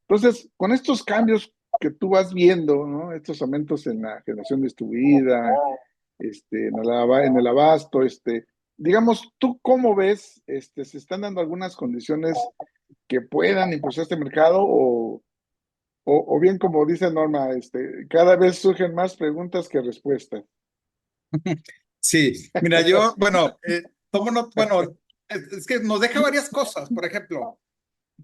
Entonces, con estos cambios que tú vas viendo, ¿no? Estos aumentos en la generación distribuida, en el abasto, digamos, ¿tú cómo ves? ¿Se están dando algunas condiciones que puedan impulsar este mercado o bien como dice Norma, cada vez surgen más preguntas que respuestas? Sí, mira, yo, bueno, bueno, es que nos deja varias cosas. Por ejemplo,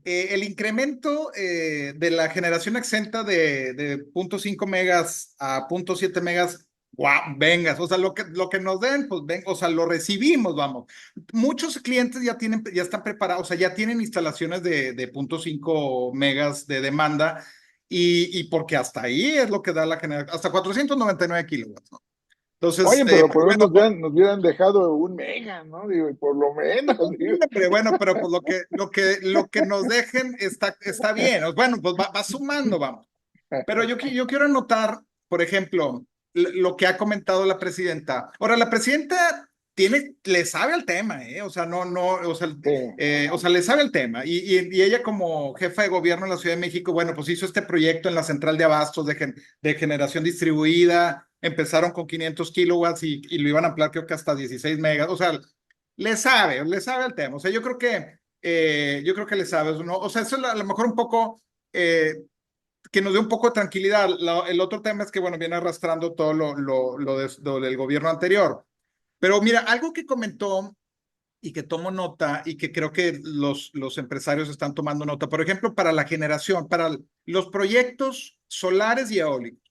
el incremento de la generación exenta de 0.5 megas a 0.7 megas, guau, vengas, o sea, lo que nos den, pues ven, o sea, lo recibimos, vamos. Muchos clientes ya están preparados, o sea, ya tienen instalaciones de 0.5 megas de demanda y porque hasta ahí es lo que da la generación, hasta 499 kilowatts, ¿no? Entonces, Oye, pero por pues lo bueno, menos nos hubieran dejado un mega, ¿no? Digo, por lo menos, digo. pero bueno, pero pues lo que nos dejen está bien. Bueno, pues va sumando, vamos. Pero yo quiero anotar, por ejemplo, lo que ha comentado la presidenta. Ahora, la presidenta le sabe al tema, ¿eh? O sea, Sí. o sea, le sabe al tema. Y ella como jefa de gobierno en la Ciudad de México, bueno, pues hizo este proyecto en la central de abastos de generación distribuida. Empezaron con 500 kilowatts y lo iban a ampliar creo que hasta 16 megas. O sea, le sabe al tema. O sea, yo creo que le sabes, ¿no? O sea, eso es a lo mejor un poco que nos dé un poco de tranquilidad. El otro tema es que, bueno, viene arrastrando todo lo del gobierno anterior. Pero mira, algo que comentó y que tomo nota y que creo que los empresarios están tomando nota, por ejemplo, para la generación, para los proyectos solares y eólicos.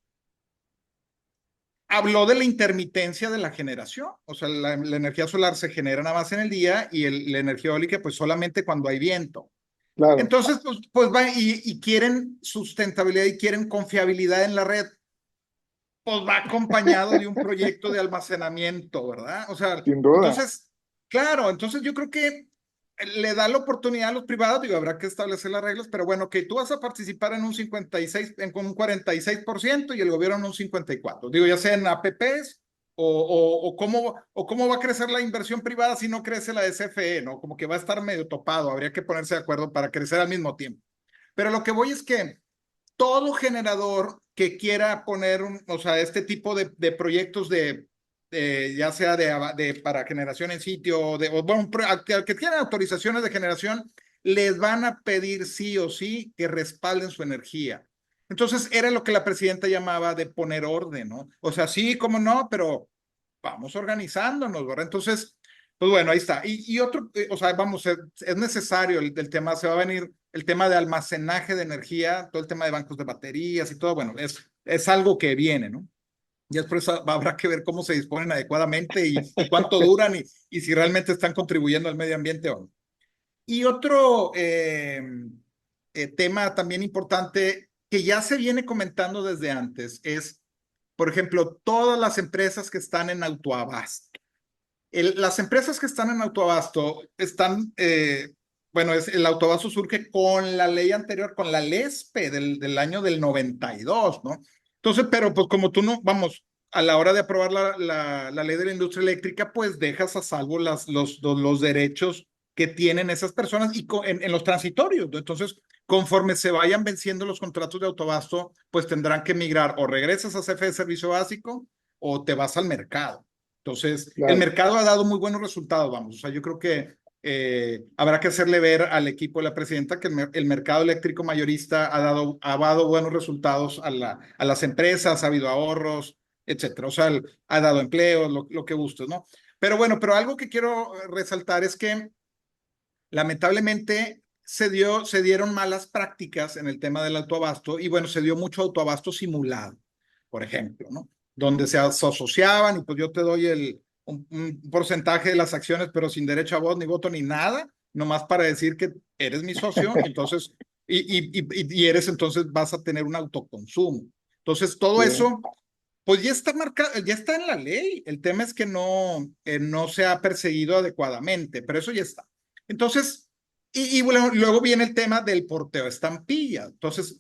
Habló de la intermitencia de la generación, o sea, la energía solar se genera nada más en el día y la energía eólica pues solamente cuando hay viento. Claro. Entonces, pues va y quieren sustentabilidad y quieren confiabilidad en la red, pues va acompañado de un proyecto de almacenamiento, ¿verdad? O sea, Sin duda. entonces, claro, entonces yo creo que le da la oportunidad a los privados, digo, habrá que establecer las reglas, pero bueno, que tú vas a participar en un 56, con un 46% y el gobierno en un 54%. Digo, ya sea en APPs o cómo va a crecer la inversión privada si no crece la de CFE, ¿no? Como que va a estar medio topado, habría que ponerse de acuerdo para crecer al mismo tiempo. Pero lo que voy es que todo generador que quiera poner, o sea, este tipo de proyectos ya sea para generación en sitio, o bueno, al que tienen autorizaciones de generación, les van a pedir sí o sí que respalden su energía. Entonces, era lo que la presidenta llamaba de poner orden, ¿no? O sea, sí, cómo no, pero vamos organizándonos, ¿verdad? Entonces, pues bueno, ahí está. Y otro, o sea, vamos, es necesario el tema, se va a venir el tema de almacenaje de energía, todo el tema de bancos de baterías y todo, bueno, es algo que viene, ¿no? Y después habrá que ver cómo se disponen adecuadamente y cuánto duran y si realmente están contribuyendo al medio ambiente o no. Y otro tema también importante que ya se viene comentando desde antes es, por ejemplo, todas las empresas que están en autoabasto. Las empresas que están en autoabasto están, bueno, el autoabasto surge con la ley anterior, con la LESPE del año del 92, ¿no? Entonces, pero pues como tú no, vamos, a la hora de aprobar la ley de la industria eléctrica, pues dejas a salvo los derechos que tienen esas personas y en los transitorios, ¿no? Entonces, conforme se vayan venciendo los contratos de autoabasto, pues tendrán que migrar o regresas a CFE de servicio básico o te vas al mercado. Entonces, el Claro. mercado ha dado muy buenos resultados, vamos. O sea, yo creo que habrá que hacerle ver al equipo de la presidenta que el mercado eléctrico mayorista ha dado buenos resultados a las empresas, ha habido ahorros, etcétera. O sea, ha dado empleo, lo que gustes, ¿no? Pero bueno, pero algo que quiero resaltar es que lamentablemente se dieron malas prácticas en el tema del autoabasto y bueno, se dio mucho autoabasto simulado, por ejemplo, ¿no? Donde se asociaban y pues yo te doy un porcentaje de las acciones, pero sin derecho a voz, ni voto, ni nada, nomás para decir que eres mi socio, entonces, y eres entonces, vas a tener un autoconsumo. Entonces, todo Sí. eso, pues ya está marcado, ya está en la ley. El tema es que no se ha perseguido adecuadamente, pero eso ya está. Entonces, y bueno, luego viene el tema del porteo estampilla. Entonces,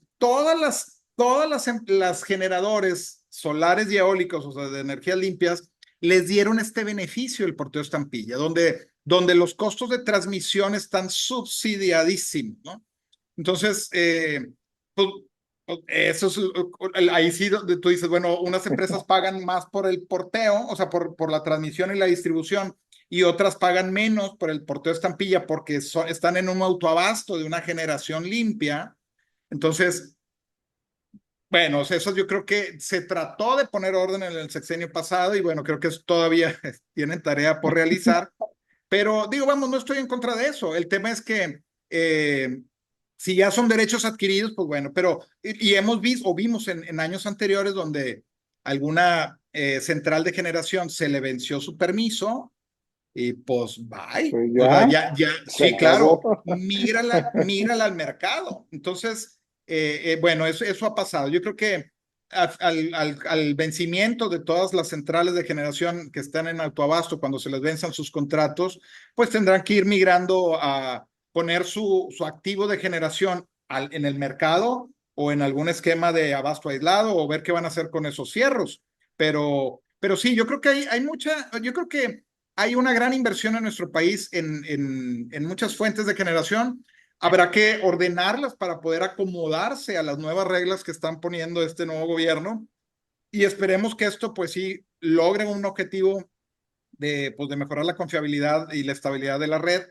las generadores solares y eólicos, o sea, de energías limpias, les dieron este beneficio del porteo estampilla, donde los costos de transmisión están subsidiadísimos, ¿no? Entonces, pues, eso es, ahí sí donde tú dices, bueno, unas empresas pagan más por el porteo, o sea, por la transmisión y la distribución, y otras pagan menos por el porteo estampilla porque están en un autoabasto de una generación limpia. Entonces, bueno, eso yo creo que se trató de poner orden en el sexenio pasado y bueno, creo que todavía tienen tarea por realizar, pero digo, vamos, no estoy en contra de eso. El tema es que si ya son derechos adquiridos, pues bueno, pero y hemos visto o vimos en años anteriores donde alguna central de generación se le venció su permiso y pues bye. Pues O sea, ya, se sí, acabó. claro, mírala al mercado. Entonces, bueno, eso ha pasado. Yo creo que al vencimiento de todas las centrales de generación que están en autoabasto, cuando se les venzan sus contratos, pues tendrán que ir migrando a poner su activo de generación en el mercado o en algún esquema de abasto aislado o ver qué van a hacer con esos cierros. Pero sí, yo creo que yo creo que hay una gran inversión en nuestro país en muchas fuentes de generación. Habrá que ordenarlas para poder acomodarse a las nuevas reglas que están poniendo este nuevo gobierno y esperemos que esto pues sí logre un objetivo pues, de mejorar la confiabilidad y la estabilidad de la red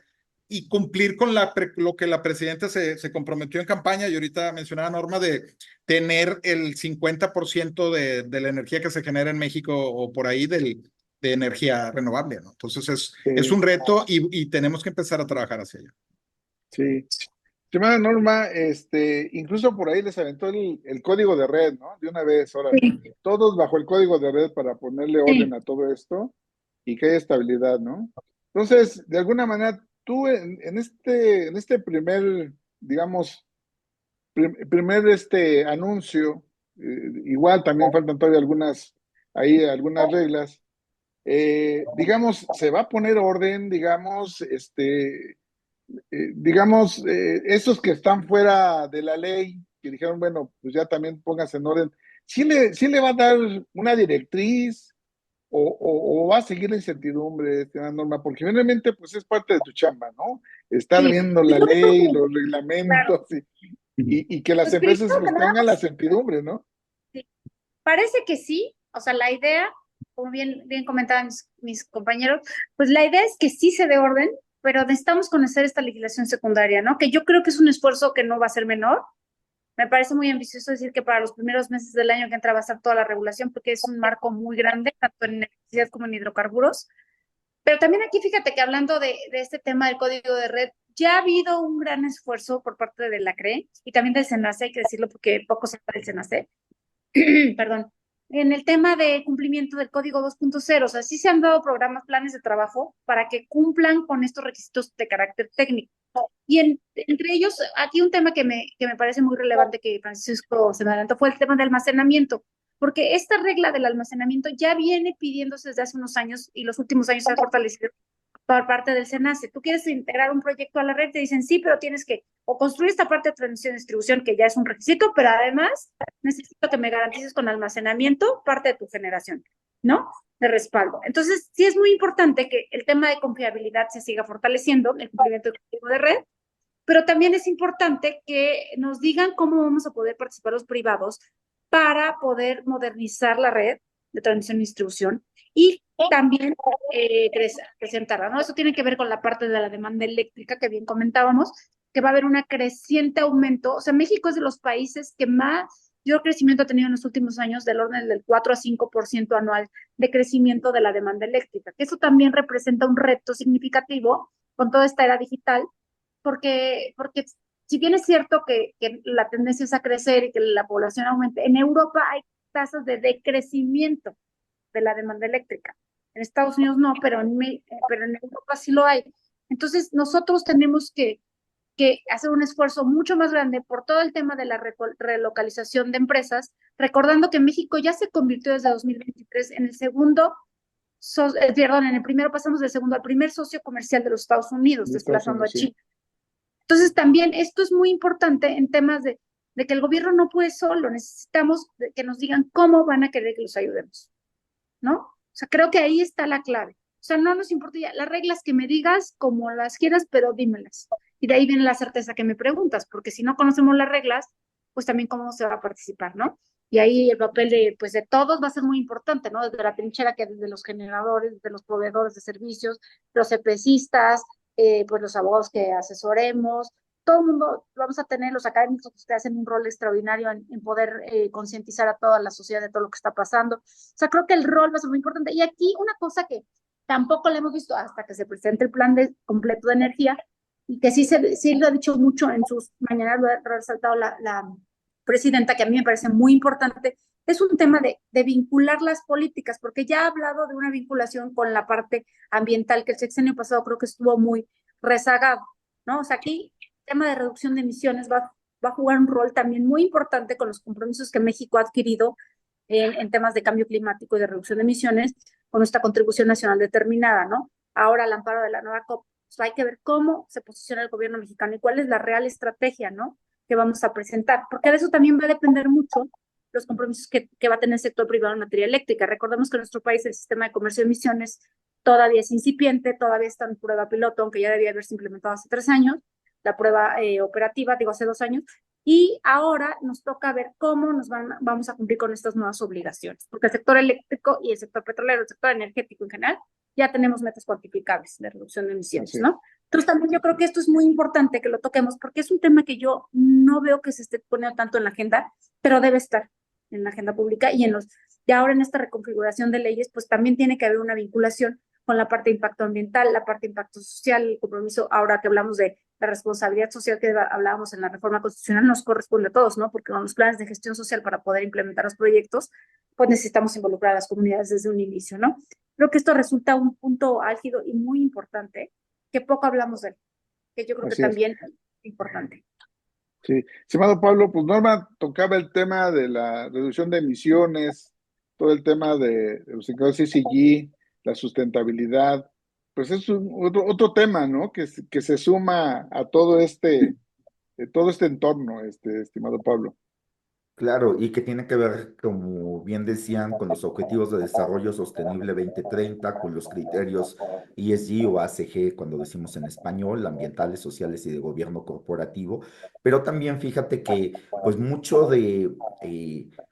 y cumplir con lo que la presidenta se comprometió en campaña y ahorita mencionaba Norma de tener el 50% de la energía que se genera en México o por ahí de energía renovable, ¿no? Entonces es Sí, un reto y tenemos que empezar a trabajar hacia allá. sí. Estimada Norma, incluso por ahí les aventó el código de red, ¿no? De una vez, órale. Sí, Todos bajo el código de red para ponerle orden sí. a todo esto y que haya estabilidad, ¿no? Entonces, de alguna manera, tú en este primer, digamos, primer anuncio, igual también faltan todavía algunas reglas, digamos, se va a poner orden, digamos, esos que están fuera de la ley, que dijeron, bueno, pues ya también pónganse en orden, ¿sí le va a dar una directriz o va a seguir la incertidumbre, Norma? Porque finalmente, pues es parte de tu chamba, ¿no? Estar Sí, viendo y la yo creo ley, que, los claro, reglamentos y que las pues primero empresas que pues nada, tengan la certidumbre, ¿no? sí, parece que sí, o sea, la idea, como bien comentaban mis compañeros, pues la idea es que sí se dé orden, pero necesitamos conocer esta legislación secundaria, ¿no? Que yo creo que es un esfuerzo que no va a ser menor. Me parece muy ambicioso decir que para los primeros meses del año que entra va a estar toda la regulación, porque es un marco muy grande, tanto en electricidad como en hidrocarburos. Pero también aquí fíjate que hablando de este tema del código de red, ya ha habido un gran esfuerzo por parte de la CRE y también del SENACE, hay que decirlo porque poco se habla del SENACE, perdón, en el tema de cumplimiento del Código 2.0, o sea, sí se han dado programas, planes de trabajo para que cumplan con estos requisitos de carácter técnico. Y entre ellos, aquí un tema que me parece muy relevante que Francisco se me adelantó fue el tema de almacenamiento, porque esta regla del almacenamiento ya viene pidiéndose desde hace unos años y los últimos años se ha fortalecido por parte del SENACE. Tú quieres integrar un proyecto a la red, te dicen sí, pero tienes que o construir esta parte de transmisión y distribución, que ya es un requisito, pero además necesito que me garantices con almacenamiento parte de tu generación, ¿no? De respaldo. Entonces, sí es muy importante que el tema de confiabilidad se siga fortaleciendo, el cumplimiento del código de red, pero también es importante que nos digan cómo vamos a poder participar los privados para poder modernizar la red de transmisión y distribución y también presentarla, ¿no? Eso tiene que ver con la parte de la demanda eléctrica que bien comentábamos, que va a haber un creciente aumento. O sea, México es de los países que más crecimiento ha tenido en los últimos años, del orden del 4 a 5% anual de crecimiento de la demanda eléctrica, que eso también representa un reto significativo con toda esta era digital, porque si bien es cierto que la tendencia es a crecer y que la población aumente, en Europa hay tasas de decrecimiento de la demanda eléctrica. En Estados Unidos no, pero en Europa sí lo hay. Entonces, nosotros tenemos que hacer un esfuerzo mucho más grande por todo el tema de la relocalización de empresas, recordando que México ya se convirtió desde 2023 en el segundo, perdón, en el primero pasamos del segundo al primer socio comercial de los Estados Unidos, desplazando a China. Entonces, también esto es muy importante en temas de que el gobierno no puede solo, necesitamos que nos digan cómo van a querer que los ayudemos, ¿no? O sea, creo que ahí está la clave. O sea, no nos importa ya las reglas que me digas, como las quieras, pero dímelas. Y de ahí viene la certeza que me preguntas, porque si no conocemos las reglas, pues también cómo se va a participar, ¿no? Y ahí el papel pues de todos va a ser muy importante, ¿no? Desde la trinchera, que desde los generadores, desde los proveedores de servicios, los EPCistas, pues los abogados que asesoremos, todo el mundo, vamos a tener los académicos que hacen un rol extraordinario en poder concientizar a toda la sociedad de todo lo que está pasando. O sea, creo que el rol va a ser muy importante. Y aquí una cosa que tampoco le hemos visto hasta que se presente el plan completo de energía, y que sí lo ha dicho mucho en sus mañanas, lo ha resaltado la presidenta, que a mí me parece muy importante, es un tema de vincular las políticas, porque ya ha hablado de una vinculación con la parte ambiental, que el sexenio pasado creo que estuvo muy rezagado, ¿no? O sea, aquí el tema de reducción de emisiones va a jugar un rol también muy importante con los compromisos que México ha adquirido en temas de cambio climático y de reducción de emisiones, con nuestra contribución nacional determinada, ¿no? Ahora, al amparo de la nueva COP, pues hay que ver cómo se posiciona el gobierno mexicano y cuál es la real estrategia, ¿no?, que vamos a presentar, porque de eso también va a depender mucho los compromisos que va a tener el sector privado en materia eléctrica. Recordemos que en nuestro país el sistema de comercio de emisiones todavía es incipiente, todavía está en prueba piloto, aunque ya debía haberse implementado hace 3 años, la prueba operativa, digo, hace 2 años, y ahora nos toca ver cómo vamos a cumplir con estas nuevas obligaciones, porque el sector eléctrico y el sector petrolero, el sector energético en general, ya tenemos metas cuantificables de reducción de emisiones, ¿no? Entonces también yo creo que esto es muy importante que lo toquemos, porque es un tema que yo no veo que se esté poniendo tanto en la agenda, pero debe estar en la agenda pública y ahora en esta reconfiguración de leyes, pues también tiene que haber una vinculación con la parte de impacto ambiental, la parte de impacto social, el compromiso, ahora que hablamos de la responsabilidad social que hablábamos en la reforma constitucional, nos corresponde a todos, ¿no? Porque con los planes de gestión social para poder implementar los proyectos, pues necesitamos involucrar a las comunidades desde un inicio, ¿no? Creo que esto resulta un punto álgido y muy importante, que poco hablamos de él, que yo creo que también es importante. Sí, estimado Pablo, pues Norma tocaba el tema de la reducción de emisiones, todo el tema de los indicadores ESG, la sustentabilidad, pues es otro tema, ¿no? Que se suma a todo este entorno, estimado Pablo. Claro, y que tiene que ver, como bien decían, con los Objetivos de Desarrollo Sostenible 2030, con los criterios ESG o ACG, cuando decimos en español, ambientales, sociales y de gobierno corporativo. Pero también fíjate que, pues mucho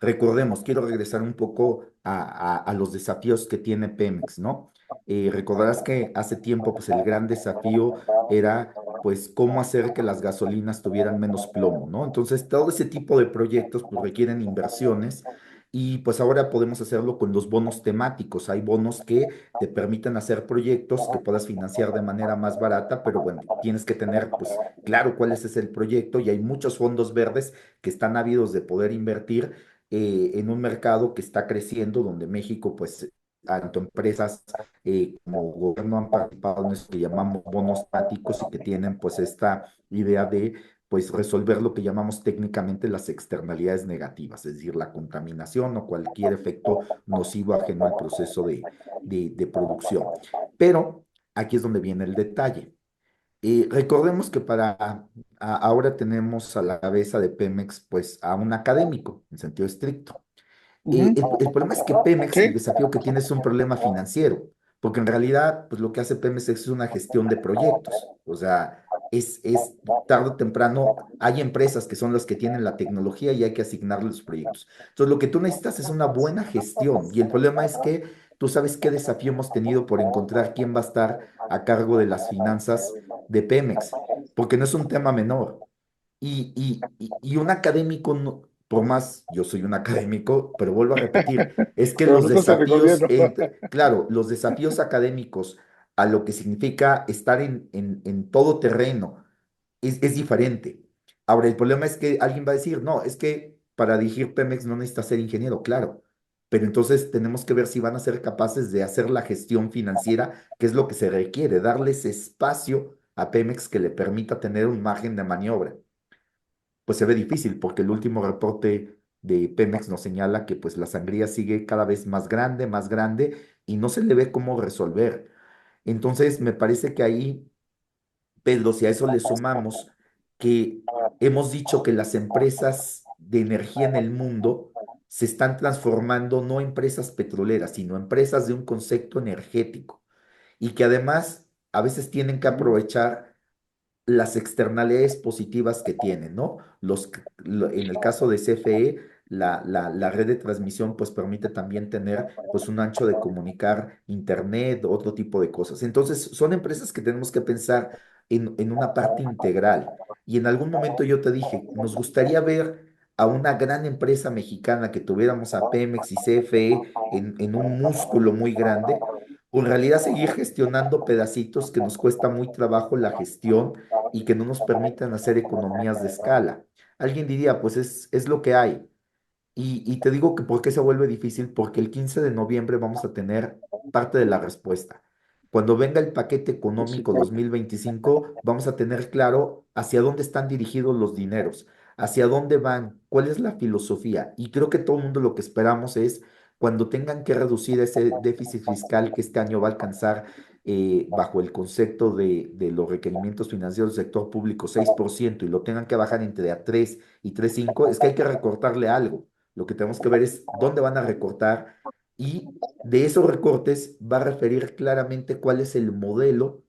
recordemos, quiero regresar un poco a los desafíos que tiene Pemex, ¿no? Recordarás que hace tiempo, pues el gran desafío era pues cómo hacer que las gasolinas tuvieran menos plomo, ¿no? Entonces, todo ese tipo de proyectos pues requieren inversiones y pues ahora podemos hacerlo con los bonos temáticos. Hay bonos que te permiten hacer proyectos que puedas financiar de manera más barata, pero bueno, tienes que tener pues claro cuál es el proyecto y hay muchos fondos verdes que están ávidos de poder invertir en un mercado que está creciendo, donde México, pues, tanto empresas como gobierno han participado en eso que llamamos bonos táticos y que tienen pues esta idea de pues resolver lo que llamamos técnicamente las externalidades negativas, es decir, la contaminación o cualquier efecto nocivo ajeno al proceso de producción. Pero aquí es donde viene el detalle. Recordemos que ahora tenemos a la cabeza de Pemex pues a un académico en sentido estricto. Ujú. El problema es que Pemex, el Sí, desafío que tiene es un problema financiero, porque en realidad, pues lo que hace Pemex es una gestión de proyectos. O sea, es tarde o temprano, hay empresas que son las que tienen la tecnología y hay que asignarles los proyectos. Entonces, lo que tú necesitas es una buena gestión. Y el problema es que tú sabes qué desafío hemos tenido por encontrar quién va a estar a cargo de las finanzas de Pemex, porque no es un tema menor. Y un académico, por más, yo soy un académico, pero vuelvo a repetir, es que pero los no estás en el desafíos, gobierno. claro, los desafíos académicos a lo que significa estar en todo terreno es diferente. Ahora, el problema es que alguien va a decir, no, es que para dirigir Pemex no necesita ser ingeniero, claro, pero entonces tenemos que ver si van a ser capaces de hacer la gestión financiera, que es lo que se requiere, darles espacio a Pemex que le permita tener un margen de maniobra. Pues se ve difícil porque el último reporte de Pemex nos señala que pues la sangría sigue cada vez más grande y no se le ve cómo resolver. Entonces me parece que ahí, Pedro, si a eso le sumamos que hemos dicho que las empresas de energía en el mundo se están transformando no en empresas petroleras, sino empresas de un concepto energético y que además a veces tienen que aprovechar las externalidades positivas que tienen, ¿no? En el caso de CFE, la red de transmisión pues permite también tener pues un ancho de comunicar internet, otro tipo de cosas. Entonces, son empresas que tenemos que pensar en una parte integral. Y en algún momento yo te dije, nos gustaría ver a una gran empresa mexicana que tuviéramos a Pemex y CFE en un músculo muy grande, o en realidad seguir gestionando pedacitos que nos cuesta muy trabajo la gestión y que no nos permitan hacer economías de escala. Alguien diría, pues es lo que hay. Y te digo que por qué se vuelve difícil, porque el 15 de noviembre vamos a tener parte de la respuesta. Cuando venga el paquete Por económico supuesto. 2025, vamos a tener claro hacia dónde están dirigidos los dineros, hacia dónde van, cuál es la filosofía. Y creo que todo el mundo lo que esperamos es cuando tengan que reducir ese déficit fiscal que este año va a alcanzar bajo el concepto de los requerimientos financieros del sector público 6% y lo tengan que bajar entre a 3 y 3,5, es que hay que recortarle algo. Lo que tenemos que ver es dónde van a recortar y de esos recortes va a referir claramente cuál es el modelo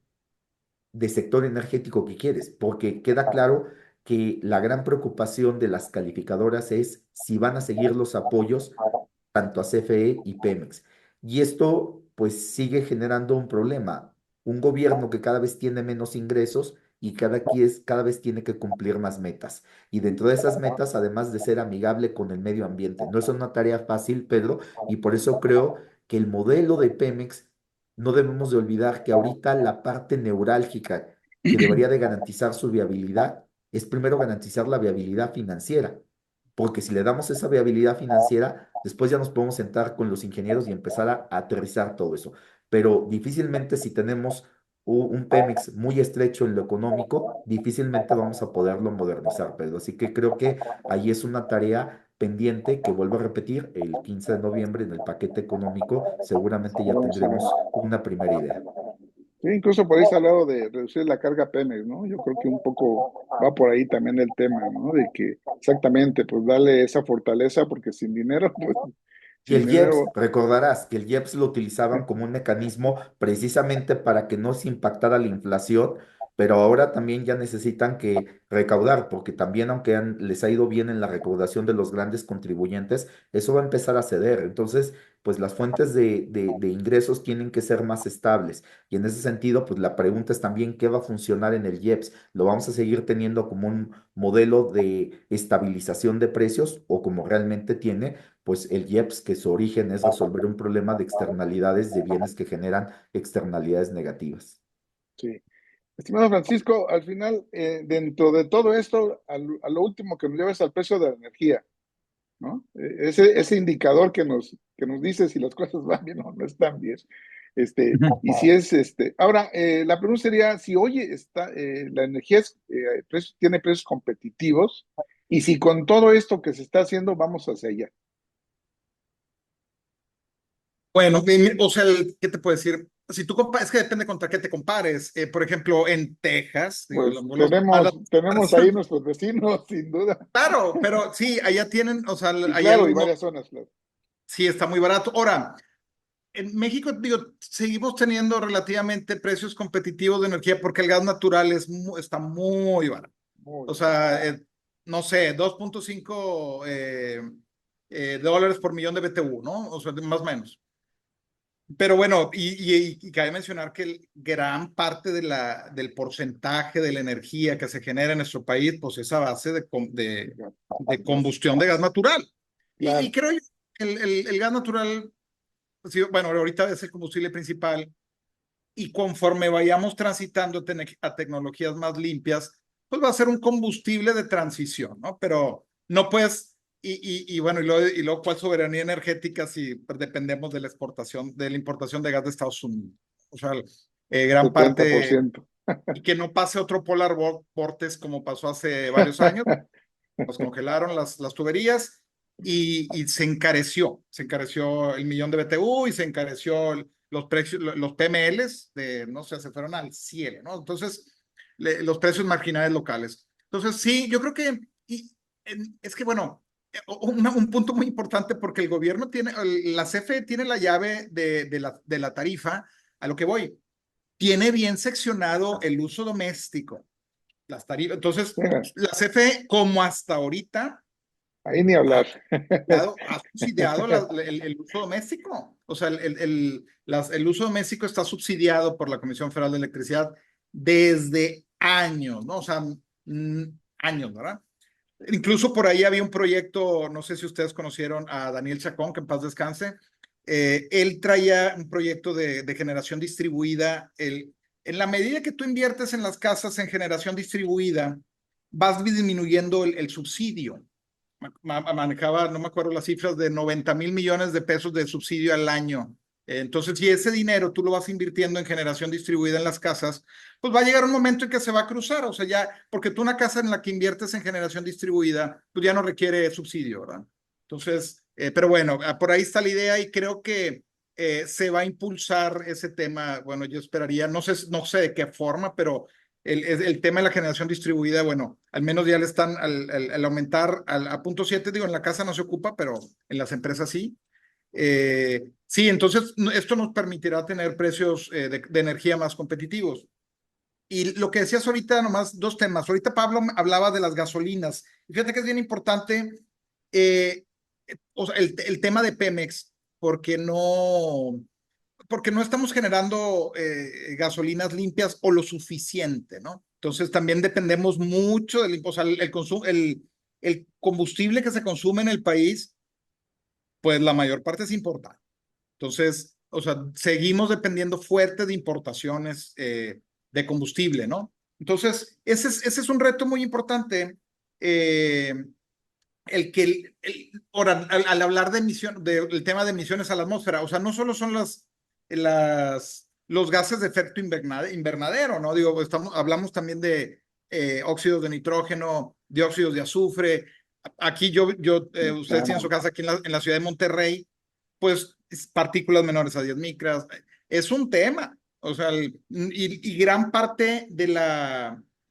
de sector energético que quieres, porque queda claro que la gran preocupación de las calificadoras es si van a seguir los apoyos tanto a CFE y Pemex. Y esto pues sigue generando un problema, un gobierno que cada vez tiene menos ingresos y cada vez tiene que cumplir más metas. Y dentro de esas metas, además de ser amigable con el medio ambiente, no es una tarea fácil, Pedro, y por eso creo que el modelo de Pemex, no debemos de olvidar que ahorita la parte neurálgica que debería de garantizar su viabilidad es primero garantizar la viabilidad financiera, porque si le damos esa viabilidad financiera, después ya nos podemos sentar con los ingenieros y empezar a aterrizar todo eso. Pero difícilmente si tenemos un Pemex muy estrecho en lo económico, difícilmente vamos a poderlo modernizar, Pedro. Así que creo que ahí es una tarea pendiente que vuelvo a repetir, el 15 de noviembre en el paquete económico seguramente ya Vamos a ver. tendremos una primera idea. Sí, incluso por ahí se ha hablado de reducir la carga Pemex, ¿no? Yo creo que un poco va por ahí también el tema, ¿no? De que exactamente, pues darle esa fortaleza, porque sin dinero, pues Y sin el IEPS, dinero, recordarás que el IEPS lo utilizaban como un mecanismo precisamente para que no se impactara la inflación, pero ahora también ya necesitan que recaudar, porque también aunque les ha ido bien en la recaudación de los grandes contribuyentes, eso va a empezar a ceder. Entonces, pues las fuentes de ingresos tienen que ser más estables. Y en ese sentido, pues la pregunta es también qué va a funcionar en el IEPS. ¿Lo vamos a seguir teniendo como un modelo de estabilización de precios o como realmente tiene? Pues el IEPS, que su origen es resolver un problema de externalidades de bienes que generan externalidades negativas. sí. Estimado Francisco, al final, dentro de todo esto, a lo último que nos lleva es al precio de la energía. ¿no? Ese indicador que nos dice si las cosas van bien o no están bien. Y si es, ahora, la pregunta sería si hoy la energía tiene precios competitivos y si con todo esto que se está haciendo vamos hacia allá. Bueno, o sea, ¿qué te puedo decir? Si tú compares, es que depende contra qué te compares. Por ejemplo, en Texas, digo, Pues tenemos ahí nuestros vecinos, sin duda. Claro, pero sí, allá tienen, o sea, Y hay claro, y algunos, varias zonas, claro. sí, está muy barato. Ahora, en México, digo, seguimos teniendo relativamente precios competitivos de energía porque el gas natural está muy barato. Muy O bien. sea, no sé, 2.5 dólares por millón de BTU, ¿no? O sea, más o menos. Pero bueno, y cabe mencionar que gran parte del porcentaje de la energía que se genera en nuestro país, pues es a base de combustión de gas natural. Y Claro. creo yo, el gas natural, sí, bueno, ahorita es el combustible principal, y conforme vayamos transitando a tecnologías más limpias, pues va a ser un combustible de transición, ¿no? Pero no puedes, bueno, y luego ¿cuál soberanía energética si dependemos de de la importación de gas de Estados Unidos? O sea, gran parte, 70%. y que no pase otro polar vortex como pasó hace varios años, nos congelaron las tuberías y se encareció el millón de BTU y se encareció los precios, los PMLs no sé, se fueron al cielo, ¿no? Entonces, los precios marginales locales. Entonces, sí, yo creo que, es que bueno, un punto muy importante porque el gobierno tiene, la CFE tiene la llave de la tarifa, a lo que voy, tiene bien seccionado el uso doméstico, las tarifas. Entonces, Mira, la CFE, como hasta ahorita, ahí ni hablar. ha subsidiado el uso doméstico. O sea, el uso doméstico está subsidiado por la Comisión Federal de Electricidad desde años, ¿no? O sea, años, ¿verdad? Incluso por ahí había un proyecto, no sé si ustedes conocieron a Daniel Chacón, que en paz descanse. Él traía un proyecto de generación distribuida. En la medida que tú inviertes en las casas en generación distribuida, vas disminuyendo el subsidio. Manejaba, no me acuerdo las cifras, de 90,000 millones de pesos de subsidio al año. Entonces, si ese dinero tú lo vas invirtiendo en generación distribuida en las casas, pues va a llegar un momento en que se va a cruzar. O sea, ya, porque tú una casa en la que inviertes en generación distribuida, pues ya no requiere subsidio, ¿verdad? Entonces, pero bueno, por ahí está la idea y creo que se va a impulsar ese tema. Bueno, yo esperaría, no sé de qué forma, pero el tema de la generación distribuida, bueno, al menos ya le están al aumentar a 0.7, digo, en la casa no se ocupa, pero en las empresas sí. Sí, entonces esto nos permitirá tener precios de energía más competitivos. Y lo que decías ahorita, nomás dos temas. Ahorita Pablo hablaba de las gasolinas. Y fíjate que es bien importante o sea, el tema de Pemex, porque no estamos generando gasolinas limpias o lo suficiente, ¿no? Entonces también dependemos mucho o sea, el combustible que se consume en el país, pues la mayor parte es importado. Entonces, o sea, seguimos dependiendo fuerte de importaciones de combustible, ¿no? Entonces, ese es un reto muy importante. Ahora, al hablar de del tema de emisiones a la atmósfera, o sea, no solo son los gases de efecto invernadero, ¿no? Digo, hablamos también de óxidos de nitrógeno, dióxidos de azufre. Aquí ustedes tienen su casa aquí en la ciudad de Monterrey, pues partículas menores a 10 micras. Es un tema, o sea, y gran parte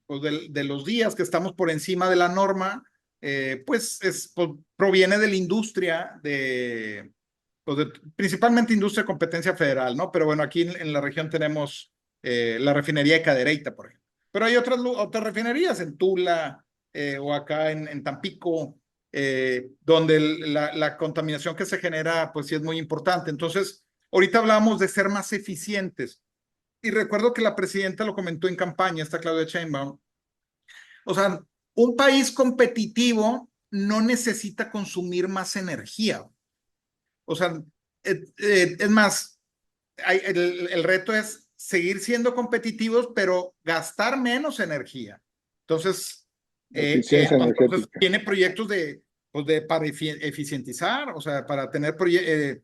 pues de los días que estamos por encima de la norma, pues, pues proviene de la industria, pues principalmente industria de competencia federal, ¿no? Pero bueno, aquí en la región tenemos la refinería de Cadereyta, por ejemplo. Pero hay otras refinerías en Tula o acá en Tampico, donde la contaminación que se genera, pues sí es muy importante. Entonces, ahorita hablamos de ser más eficientes. Y recuerdo que la presidenta lo comentó en campaña, esta Claudia Sheinbaum. O sea, un país competitivo no necesita consumir más energía. O sea, es más, el reto es seguir siendo competitivos, pero gastar menos energía. Entonces, Eficiencia entonces energética. tiene proyectos para eficientizar, o sea, para tener pues,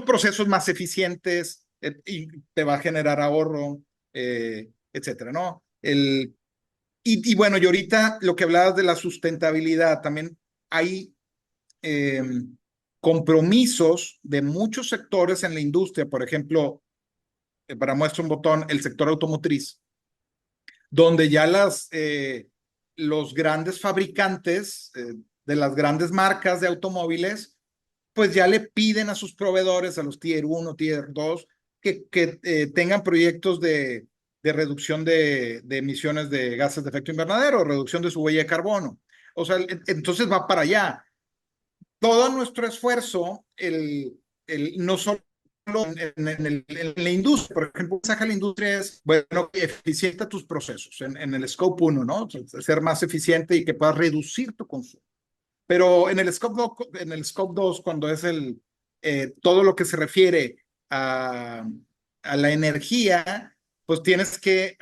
procesos más eficientes, y te va a generar ahorro, etcétera, ¿no? Y bueno, y ahorita lo que hablabas de la sustentabilidad, también hay compromisos de muchos sectores en la industria, por ejemplo, para muestra un botón, el sector automotriz, donde ya los grandes fabricantes de las grandes marcas de automóviles, pues ya le piden a sus proveedores, a los Tier 1, Tier 2, que tengan proyectos de reducción de emisiones de gases de efecto invernadero, reducción de su huella de carbono. O sea, entonces va para allá. Todo nuestro esfuerzo, no solo en la industria, por ejemplo, mensaje a la industria es, bueno, eficienta tus procesos en el Scope 1, ¿no? Ser más eficiente y que puedas reducir tu consumo. Pero en el Scope 2, cuando es todo lo que se refiere a la energía, pues tienes que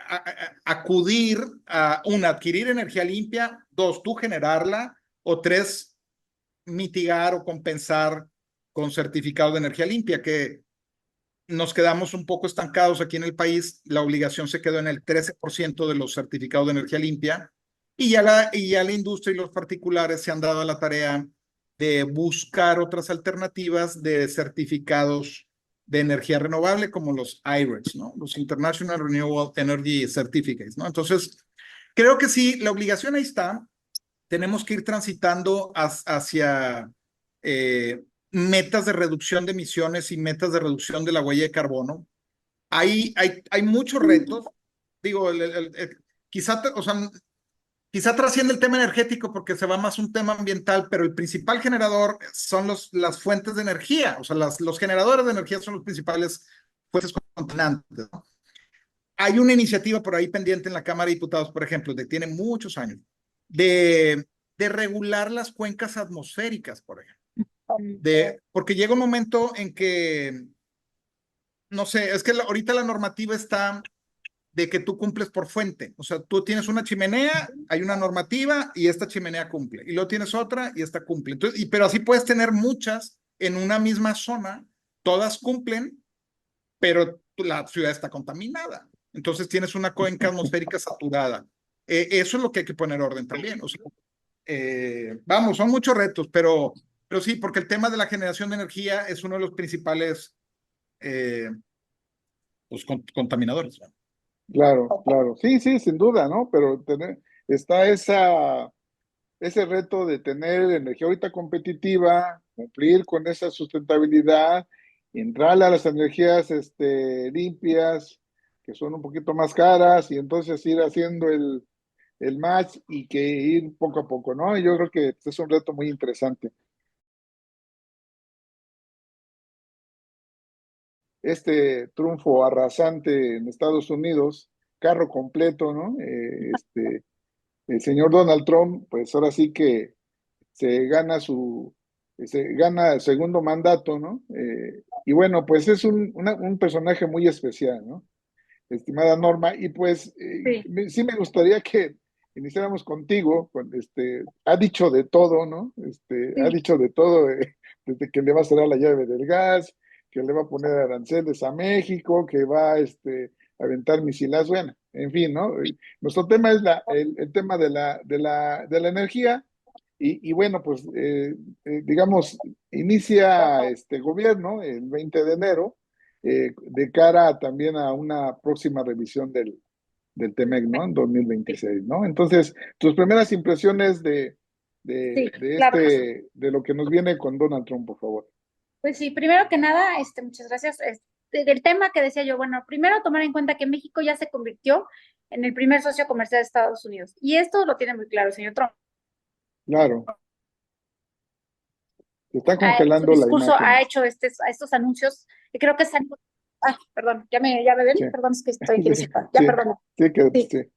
acudir a, adquirir energía limpia, 2, tú generarla, o 3, mitigar o compensar con certificado de energía limpia, que nos quedamos un poco estancados aquí en el país. La obligación se quedó en el 13% de los certificados de energía limpia, y ya la industria y los particulares se han dado a la tarea de buscar otras alternativas de certificados de energía renovable, como los IRES, ¿no? Los International Renewable Energy Certificates, ¿no? Entonces, creo que sí, la obligación ahí está. Tenemos que ir transitando hacia metas de reducción de emisiones y metas de reducción de la huella de carbono. Hay muchos retos. Digo, quizá, o sea, quizá trasciende el tema energético porque se va más un tema ambiental, pero el principal generador son las fuentes de energía. O sea, los generadores de energía son los principales fuentes contaminantes, ¿no? Hay una iniciativa por ahí pendiente en la Cámara de Diputados, por ejemplo, que tiene muchos años, de regular las cuencas atmosféricas, por ejemplo. Porque llega un momento en que, no sé, es que ahorita la normativa está de que tú cumples por fuente. O sea, tú tienes una chimenea, hay una normativa y esta chimenea cumple. Y luego tienes otra y esta cumple. Entonces, pero así puedes tener muchas en una misma zona, todas cumplen, pero la ciudad está contaminada. Entonces tienes una cuenca atmosférica saturada. Eso es lo que hay que poner orden también. O sea, vamos, son muchos retos, pero sí, porque el tema de la generación de energía es uno de los principales pues, contaminadores, ¿no? Claro, claro. Sí, sí, sin duda, ¿no? Pero está ese reto de tener energía ahorita competitiva, cumplir con esa sustentabilidad, entrarle a las energías limpias, que son un poquito más caras, y entonces ir haciendo el match y que ir poco a poco, ¿no? Y yo creo que es un reto muy interesante. Este triunfo arrasante en Estados Unidos, carro completo, ¿no? El señor Donald Trump, pues ahora sí que se gana el segundo mandato, ¿no? Y bueno, pues es un personaje muy especial, ¿no? Estimada Norma, y pues sí me gustaría que iniciáramos contigo, ha dicho de todo, ¿no? Ha dicho de todo, desde que le va a cerrar la llave del gas, que le va a poner aranceles a México, que va a aventar misilas, bueno, en fin, ¿no? Nuestro tema es el tema de la energía, y bueno, pues digamos, inicia este gobierno el 20 de enero, de cara también a una próxima revisión del TEMEC, ¿no? En 2026, ¿no? Entonces, tus primeras impresiones Claro que sí. de lo que nos viene con Donald Trump, por favor. Pues sí, primero que nada, muchas gracias. Del tema que decía yo, bueno, primero tomar en cuenta que México ya se convirtió en el primer socio comercial de Estados Unidos. Y esto lo tiene muy claro el señor Trump. Claro, se está Su congelando la discurso ha imagen. hecho estos anuncios, que creo que están... Ah, perdón, ¿ya me ven? Sí, Perdón, es que estoy aquí sí, diciendo. Ya, sí, perdón. sí, Sí, sí.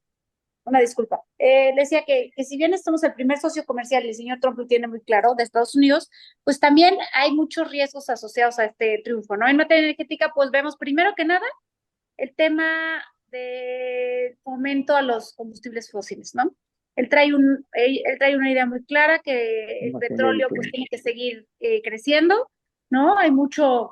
una disculpa. Decía que si bien somos el primer socio comercial y el señor Trump lo tiene muy claro de Estados Unidos, pues también hay muchos riesgos asociados a este triunfo, ¿no? En materia energética, pues vemos primero que nada el tema de fomento a los combustibles fósiles, ¿no? Él trae una idea muy clara que el petróleo pues tiene que seguir creciendo, ¿no? Hay muchos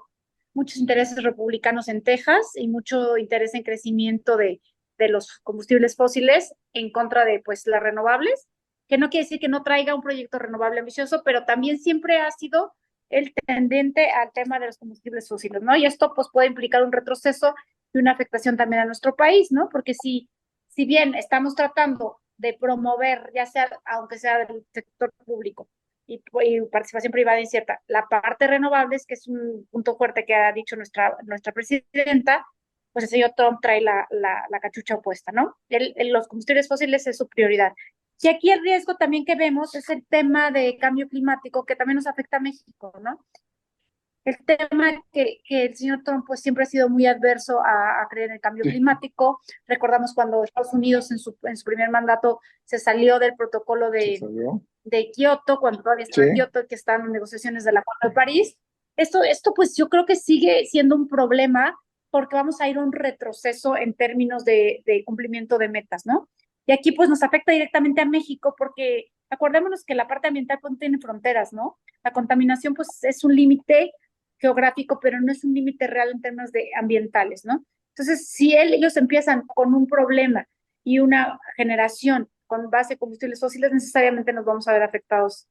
intereses republicanos en Texas y mucho interés en crecimiento de los combustibles fósiles en contra de pues las renovables, que no quiere decir que no traiga un proyecto renovable ambicioso, pero también siempre ha sido el tendente al tema de los combustibles fósiles, ¿no? Y esto pues puede implicar un retroceso y una afectación también a nuestro país, ¿no? Porque si bien estamos tratando de promover, ya sea, aunque sea del sector público y participación privada incierta, la parte de renovables, que es un punto fuerte que ha dicho nuestra presidenta, pues el señor Trump trae la cachucha opuesta, ¿no? Los combustibles fósiles es su prioridad. Y aquí el riesgo también que vemos es el tema de cambio climático, que también nos afecta a México, ¿no? El tema que el señor Trump pues siempre ha sido muy adverso a creer en el cambio climático. Recordamos cuando Estados Unidos en su primer mandato se salió del protocolo de Kioto, cuando todavía estaba en Kioto, que están en negociaciones del Acuerdo de París. Esto pues yo creo que sigue siendo un problema porque vamos a ir a un retroceso en términos de cumplimiento de metas, ¿no? Y aquí pues nos afecta directamente a México porque acordémonos que la parte ambiental pues no tiene fronteras, ¿no? La contaminación pues es un límite geográfico, pero no es un límite real en términos de ambientales, ¿no? Entonces, si ellos empiezan con un problema y una generación con base en combustibles fósiles, necesariamente nos vamos a ver afectados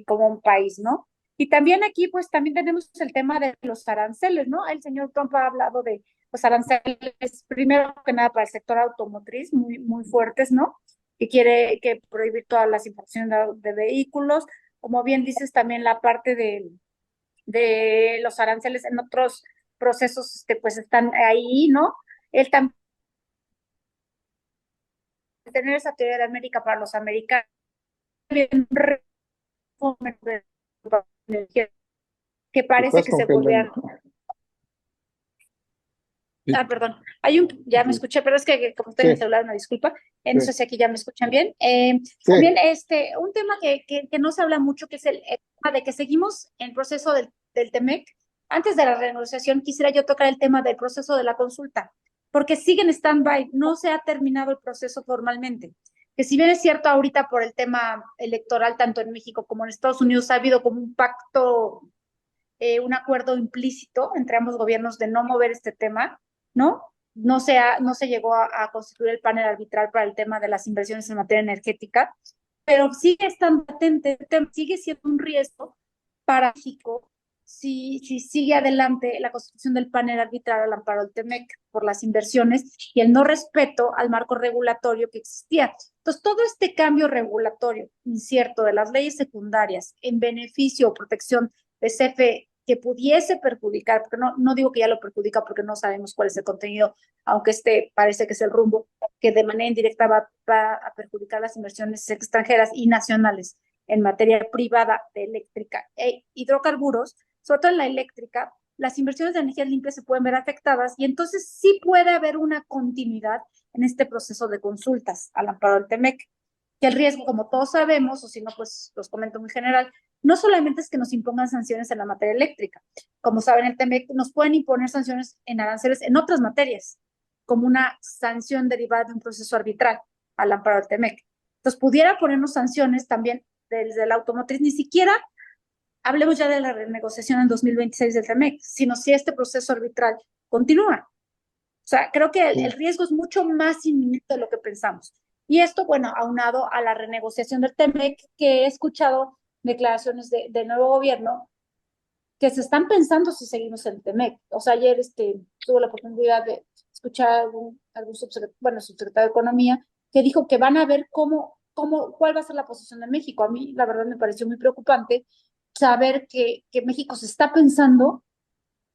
como un país, ¿no? Y también aquí, pues también tenemos el tema de los aranceles, ¿no? El señor Trump ha hablado de los aranceles, primero que nada para el sector automotriz, muy fuertes, ¿no? Que quiere que prohibir todas las importaciones de vehículos, como bien dices, también la parte de los aranceles en otros procesos, pues están ahí, ¿no? Él también tener esa teoría de América para los americanos, que parece que se volvían. Perdón, ya me escuché, pero es que como estoy en el celular, una disculpa, no sé si aquí ya me escuchan bien. También un tema que no se habla mucho, que es el tema de que seguimos en proceso del TEMEC. Antes de la renegociación, quisiera yo tocar el tema del proceso de la consulta, porque sigue en stand-by, no se ha terminado el proceso formalmente. Que si bien es cierto ahorita por el tema electoral, tanto en México como en Estados Unidos, ha habido como un pacto, un acuerdo implícito entre ambos gobiernos de no mover este tema, ¿no? No se llegó a constituir el panel arbitral para el tema de las inversiones en materia energética, pero sigue estando patente, sigue siendo un riesgo para México si sigue adelante la constitución del panel arbitral al amparo del TEMEC por las inversiones y el no respeto al marco regulatorio que existía. Entonces, todo este cambio regulatorio incierto de las leyes secundarias en beneficio o protección de CFE que pudiese perjudicar, porque no digo que ya lo perjudica porque no sabemos cuál es el contenido, aunque parece que es el rumbo, que de manera indirecta va a perjudicar las inversiones extranjeras y nacionales en materia privada de eléctrica e hidrocarburos, sobre todo en la eléctrica, las inversiones de energías limpias se pueden ver afectadas y entonces sí puede haber una continuidad en este proceso de consultas al amparo del TEMEC, que el riesgo, como todos sabemos, o si no, pues los comento muy general, no solamente es que nos impongan sanciones en la materia eléctrica. Como saben, el TEMEC nos pueden imponer sanciones en aranceles en otras materias, como una sanción derivada de un proceso arbitral al amparo del TEMEC. Entonces, pudiera ponernos sanciones también desde la automotriz, ni siquiera hablemos ya de la renegociación en 2026 del TEMEC, sino si este proceso arbitral continúa. O sea, creo que el riesgo es mucho más inminente de lo que pensamos. Y esto, bueno, aunado a la renegociación del TEMEC, que he escuchado declaraciones del nuevo gobierno que se están pensando si seguimos en el TEMEC. O sea, ayer tuve la oportunidad de escuchar algún subsecretario de Economía que dijo que van a ver cuál va a ser la posición de México. A mí, la verdad, me pareció muy preocupante saber que México se está pensando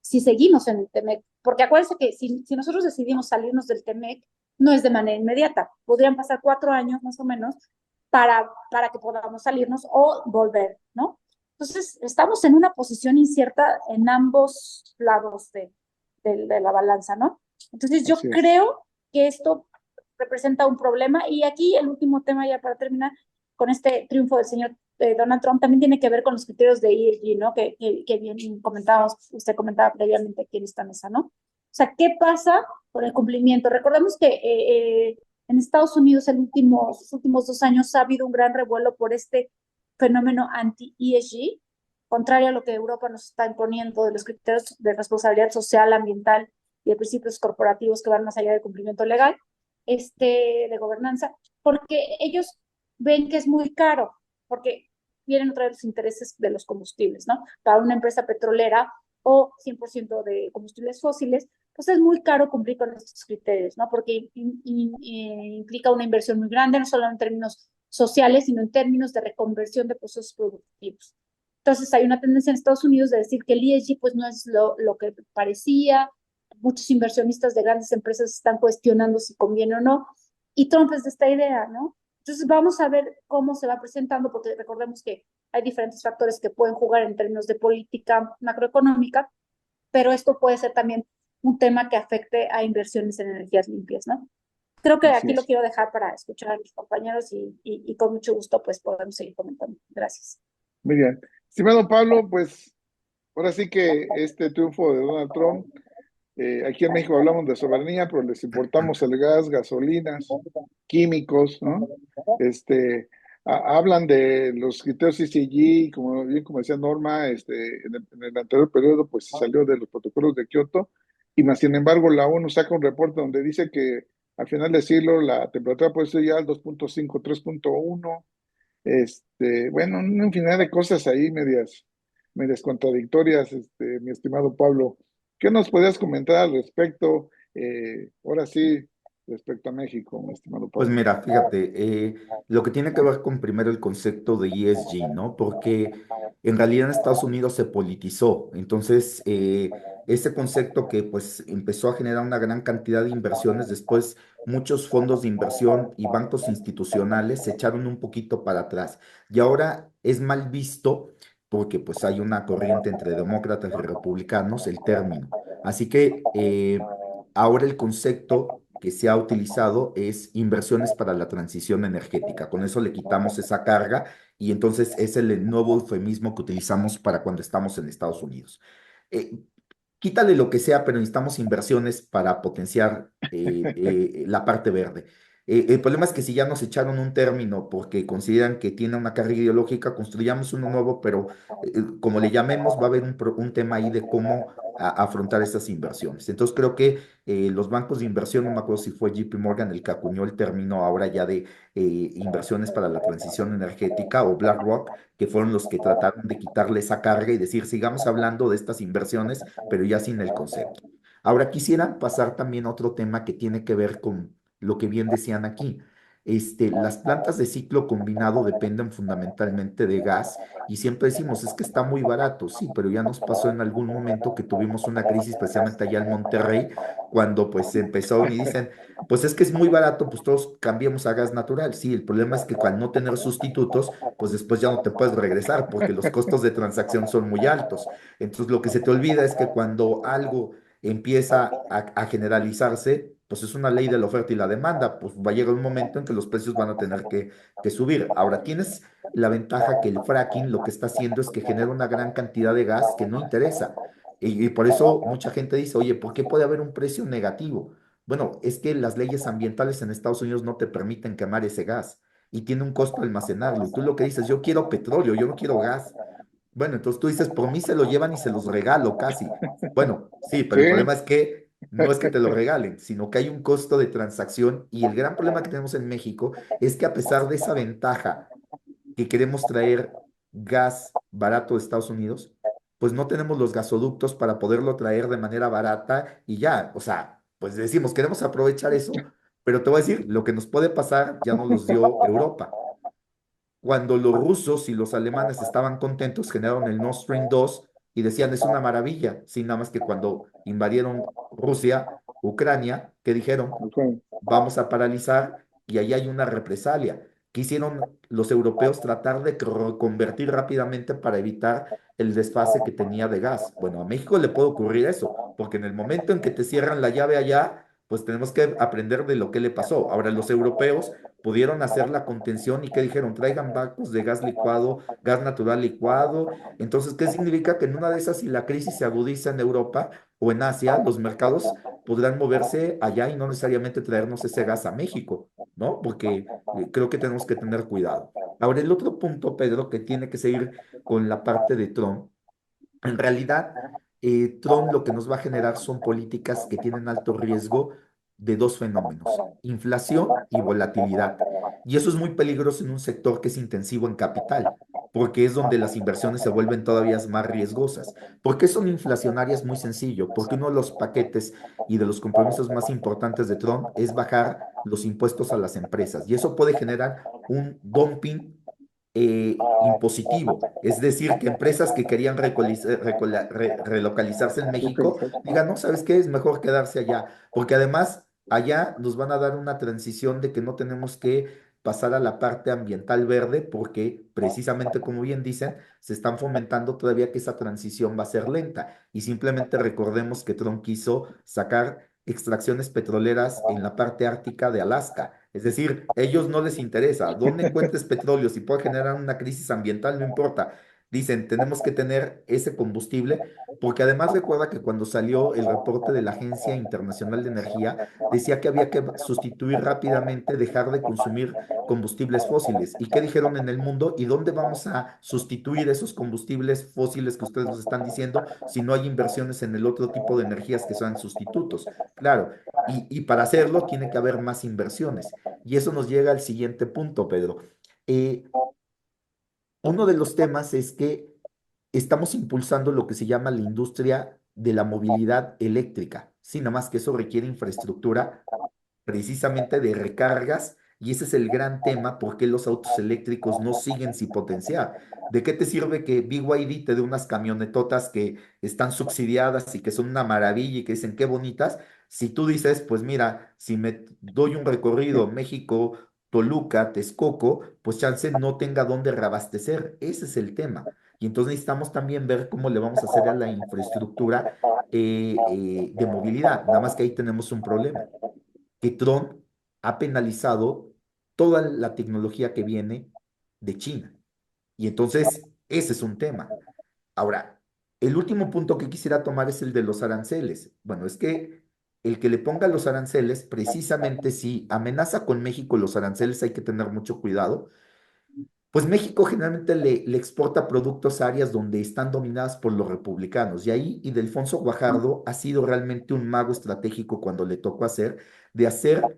si seguimos en el TEMEC, porque acuérdense que si nosotros decidimos salirnos del TEMEC, no es de manera inmediata, podrían pasar 4 años más o menos para que podamos salirnos o volver, ¿no? Entonces, estamos en una posición incierta en ambos lados de la balanza, ¿no? Entonces, yo creo que esto representa un problema y aquí el último tema ya para terminar con este triunfo del señor Donald Trump también tiene que ver con los criterios de ESG, ¿no? Que bien usted comentaba previamente aquí en esta mesa, ¿no? O sea, ¿qué pasa con el cumplimiento? Recordemos que En Estados Unidos, los últimos 2 años ha habido un gran revuelo por este fenómeno anti-ESG, contrario a lo que Europa nos está imponiendo de los criterios de responsabilidad social, ambiental y de principios corporativos que van más allá del cumplimiento legal, de gobernanza, porque ellos ven que es muy caro, porque vienen otra vez los intereses de los combustibles, ¿no? Para una empresa petrolera o 100% de combustibles fósiles, pues es muy caro cumplir con estos criterios, ¿no? Porque implica una inversión muy grande, no solo en términos sociales, sino en términos de reconversión de procesos productivos. Entonces hay una tendencia en Estados Unidos de decir que el ESG pues no es lo que parecía, muchos inversionistas de grandes empresas están cuestionando si conviene o no, y Trump es de esta idea, ¿no? Entonces vamos a ver cómo se va presentando, porque recordemos que hay diferentes factores que pueden jugar en términos de política macroeconómica, pero esto puede ser también un tema que afecte a inversiones en energías limpias, ¿no? Creo que Así aquí lo es. quiero dejar para escuchar a mis compañeros y con mucho gusto pues podemos seguir comentando. Gracias. Muy bien. Estimado Pablo, pues ahora sí que este triunfo de Donald Trump, aquí en México hablamos de soberanía, pero les importamos el gas, gasolinas, químicos, ¿no? Hablan de los criterios CCG, como bien como decía Norma, en el anterior periodo, pues se salió de los protocolos de Kioto, y más sin embargo la ONU saca un reporte donde dice que al final del siglo la temperatura puede ser ya al 2.5, 3.1. Bueno, una infinidad de cosas ahí medias contradictorias, mi estimado Pablo. ¿Qué nos podías comentar al respecto? Ahora sí, respecto a México, mi estimado Pues Pablo. mira, fíjate, lo que tiene que ver con primero el concepto de ESG, ¿no? Porque en realidad en Estados Unidos se politizó. Entonces, ese concepto que pues empezó a generar una gran cantidad de inversiones, después muchos fondos de inversión y bancos institucionales se echaron un poquito para atrás. Y ahora es mal visto porque pues hay una corriente entre demócratas y republicanos, el término. Así que ahora el concepto que se ha utilizado es inversiones para la transición energética. Con eso le quitamos esa carga y entonces es el nuevo eufemismo que utilizamos para cuando estamos en Estados Unidos. Eh, Quítale lo que sea, pero necesitamos inversiones para potenciar la parte verde. El problema es que si ya nos echaron un término porque consideran que tiene una carga ideológica, construyamos uno nuevo, pero como le llamemos, va a haber un tema ahí de cómo afrontar estas inversiones. Entonces creo que los bancos de inversión, no me acuerdo si fue JP Morgan el que acuñó el término ahora ya de inversiones para la transición energética o BlackRock, que fueron los que trataron de quitarle esa carga y decir, sigamos hablando de estas inversiones, pero ya sin el concepto. Ahora quisiera pasar también a otro tema que tiene que ver con lo que bien decían aquí. Las plantas de ciclo combinado dependen fundamentalmente de gas y siempre decimos, es que está muy barato, sí, pero ya nos pasó en algún momento que tuvimos una crisis, especialmente allá en Monterrey, cuando pues empezaron y dicen, pues es que es muy barato, pues todos cambiamos a gas natural. Sí, el problema es que al no tener sustitutos, pues después ya no te puedes regresar porque los costos de transacción son muy altos. Entonces lo que se te olvida es que cuando algo empieza a generalizarse, pues es una ley de la oferta y la demanda, pues va a llegar un momento en que los precios van a tener que subir. Ahora tienes la ventaja que el fracking lo que está haciendo es que genera una gran cantidad de gas que no interesa. Y por eso mucha gente dice, oye, ¿por qué puede haber un precio negativo? Bueno, es que las leyes ambientales en Estados Unidos no te permiten quemar ese gas y tiene un costo almacenarlo. Y tú lo que dices, yo quiero petróleo, yo no quiero gas. Bueno, entonces tú dices, por mí se lo llevan y se los regalo casi. Bueno, sí, pero el Sí, problema es que no es que te lo regalen, sino que hay un costo de transacción y el gran problema que tenemos en México es que a pesar de esa ventaja que queremos traer gas barato de Estados Unidos, pues no tenemos los gasoductos para poderlo traer de manera barata y ya, o sea, pues decimos, queremos aprovechar eso, pero te voy a decir, lo que nos puede pasar ya nos los dio Europa. Cuando los rusos y los alemanes estaban contentos, generaron el Nord Stream 2 y decían, es una maravilla, sin nada más que cuando invadieron Rusia, Ucrania, que dijeron, ok. vamos a paralizar y ahí hay una represalia. Quisieron los europeos tratar de convertir rápidamente para evitar el desfase que tenía de gas. Bueno, a México le puede ocurrir eso, porque en el momento en que te cierran la llave allá, pues tenemos que aprender de lo que le pasó. Ahora, los europeos pudieron hacer la contención y que dijeron, traigan barcos de gas licuado, gas natural licuado. Entonces, ¿qué significa? Que en una de esas, si la crisis se agudiza en Europa o en Asia, los mercados podrán moverse allá y no necesariamente traernos ese gas a México. ¿no? Porque creo que tenemos que tener cuidado. Ahora, el otro punto, Pedro, que tiene que seguir con la parte de Trump, en realidad, Trump lo que nos va a generar son políticas que tienen alto riesgo de dos fenómenos, inflación y volatilidad. Y eso es muy peligroso en un sector que es intensivo en capital, porque es donde las inversiones se vuelven todavía más riesgosas. ¿Por qué son inflacionarias? Muy sencillo, porque uno de los paquetes y de los compromisos más importantes de Trump es bajar los impuestos a las empresas. Y eso puede generar un dumping impositivo. Es decir, que empresas que querían relocalizarse en México Localizar. digan, no, ¿sabes qué? Es mejor quedarse allá, porque además allá nos van a dar una transición de que no tenemos que pasar a la parte ambiental verde, porque precisamente, como bien dicen, se están fomentando todavía que esa transición va a ser lenta. Y simplemente recordemos que Trump quiso sacar extracciones petroleras en la parte ártica de Alaska. Es decir, ellos no les interesa. ¿Dónde encuentres petróleo? Si puede generar una crisis ambiental, no importa. Dicen, tenemos que tener ese combustible, porque además recuerda que cuando salió el reporte de la Agencia Internacional de Energía, decía que había que sustituir rápidamente, dejar de consumir combustibles fósiles. ¿Y qué dijeron en el mundo? ¿Y dónde vamos a sustituir esos combustibles fósiles que ustedes nos están diciendo si no hay inversiones en el otro tipo de energías que sean sustitutos? Claro, y para hacerlo tiene que haber más inversiones. Y eso nos llega al siguiente punto, Pedro. Eh, Uno de los temas es que estamos impulsando lo que se llama la industria de la movilidad eléctrica. Sí, nada más que eso requiere infraestructura precisamente de recargas, y ese es el gran tema, por qué los autos eléctricos no siguen sin potenciar. ¿De qué te sirve que BYD te dé unas camionetotas que están subsidiadas y que son una maravilla y que dicen qué bonitas? Si tú dices, pues mira, si me doy un recorrido México, Toluca, Texcoco, pues chance no tenga dónde reabastecer. Ese es el tema. Y entonces necesitamos también ver cómo le vamos a hacer a la infraestructura de movilidad. Nada más que ahí tenemos un problema que Trump ha penalizado toda la tecnología que viene de China. Y entonces, ese es un tema. Ahora, el último punto que quisiera tomar es el de los aranceles. Bueno, es que el que le ponga los aranceles, precisamente si amenaza con México los aranceles, hay que tener mucho cuidado, pues México generalmente le exporta productos a áreas donde están dominadas por los republicanos. Y ahí Ildefonso Guajardo ha sido realmente un mago estratégico cuando le tocó de hacer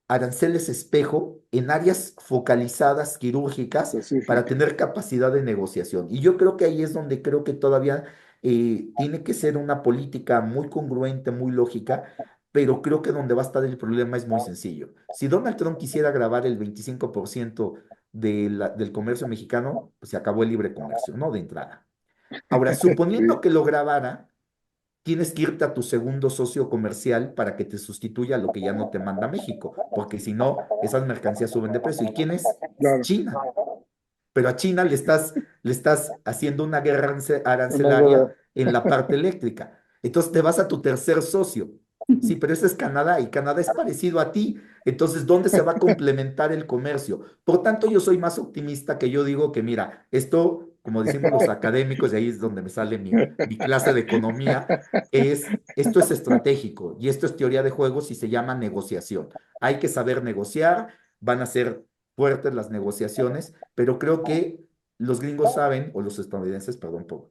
aranceles espejo en áreas focalizadas quirúrgicas para Específica. tener capacidad de negociación. Y yo creo que ahí es donde creo que todavía tiene que ser una política muy congruente, muy lógica, pero creo que donde va a estar el problema es muy sencillo. Si Donald Trump quisiera grabar el 25% del comercio mexicano, pues se acabó el libre comercio, ¿no? De entrada. Ahora, suponiendo Sí, que lo grabara, tienes que irte a tu segundo socio comercial para que te sustituya lo que ya no te manda México, porque si no, esas mercancías suben de precio. ¿Y quién es? claro. China. Pero a China le estás haciendo una guerra Una arancelaria guerra. en la parte eléctrica. Entonces te vas a tu tercer socio. Sí, pero ese es Canadá y Canadá es parecido a ti. Entonces, ¿dónde se va a complementar el comercio? Por tanto, yo soy más optimista que yo digo que, mira, esto, como decimos los académicos, y ahí es donde me sale mi clase de economía, esto es estratégico y esto es teoría de juegos y se llama negociación. Hay que saber negociar, van a ser fuertes las negociaciones, pero creo que los gringos saben, o los estadounidenses, perdón por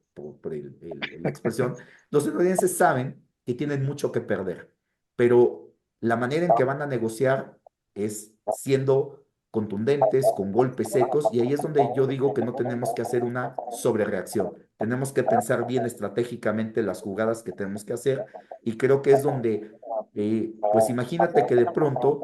la expresión, los estadounidenses saben que tienen mucho que perder, pero la manera en que van a negociar es siendo contundentes, con golpes secos, y ahí es donde yo digo que no tenemos que hacer una sobrereacción. Tenemos que pensar bien estratégicamente las jugadas que tenemos que hacer, y creo que es donde, pues imagínate que de pronto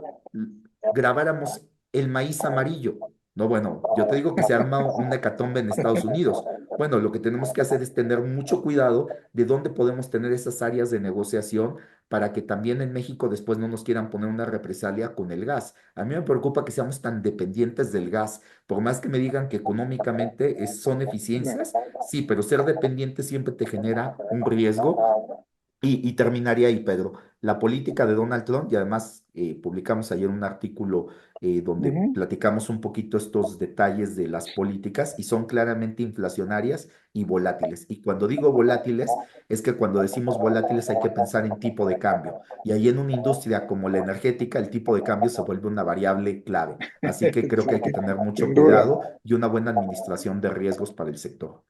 grabáramos el maíz amarillo. No, bueno, yo te digo que se arma una hecatombe en Estados Unidos. Bueno, lo que tenemos que hacer es tener mucho cuidado de dónde podemos tener esas áreas de negociación para que también en México después no nos quieran poner una represalia con el gas. A mí me preocupa que seamos tan dependientes del gas. Por más que me digan que económicamente son No. eficiencias, sí, pero ser dependiente siempre te genera un riesgo Y terminaría ahí, Pedro. La política de Donald Trump, y además publicamos ayer un artículo donde Ujú. platicamos un poquito estos detalles de las políticas y son claramente inflacionarias y volátiles. Y cuando digo volátiles, es que cuando decimos volátiles hay que pensar en tipo de cambio. Y ahí en una industria como la energética, el tipo de cambio se vuelve una variable clave. Así que creo Sí, que hay que tener mucho sin duda. cuidado y una buena administración de riesgos para el sector.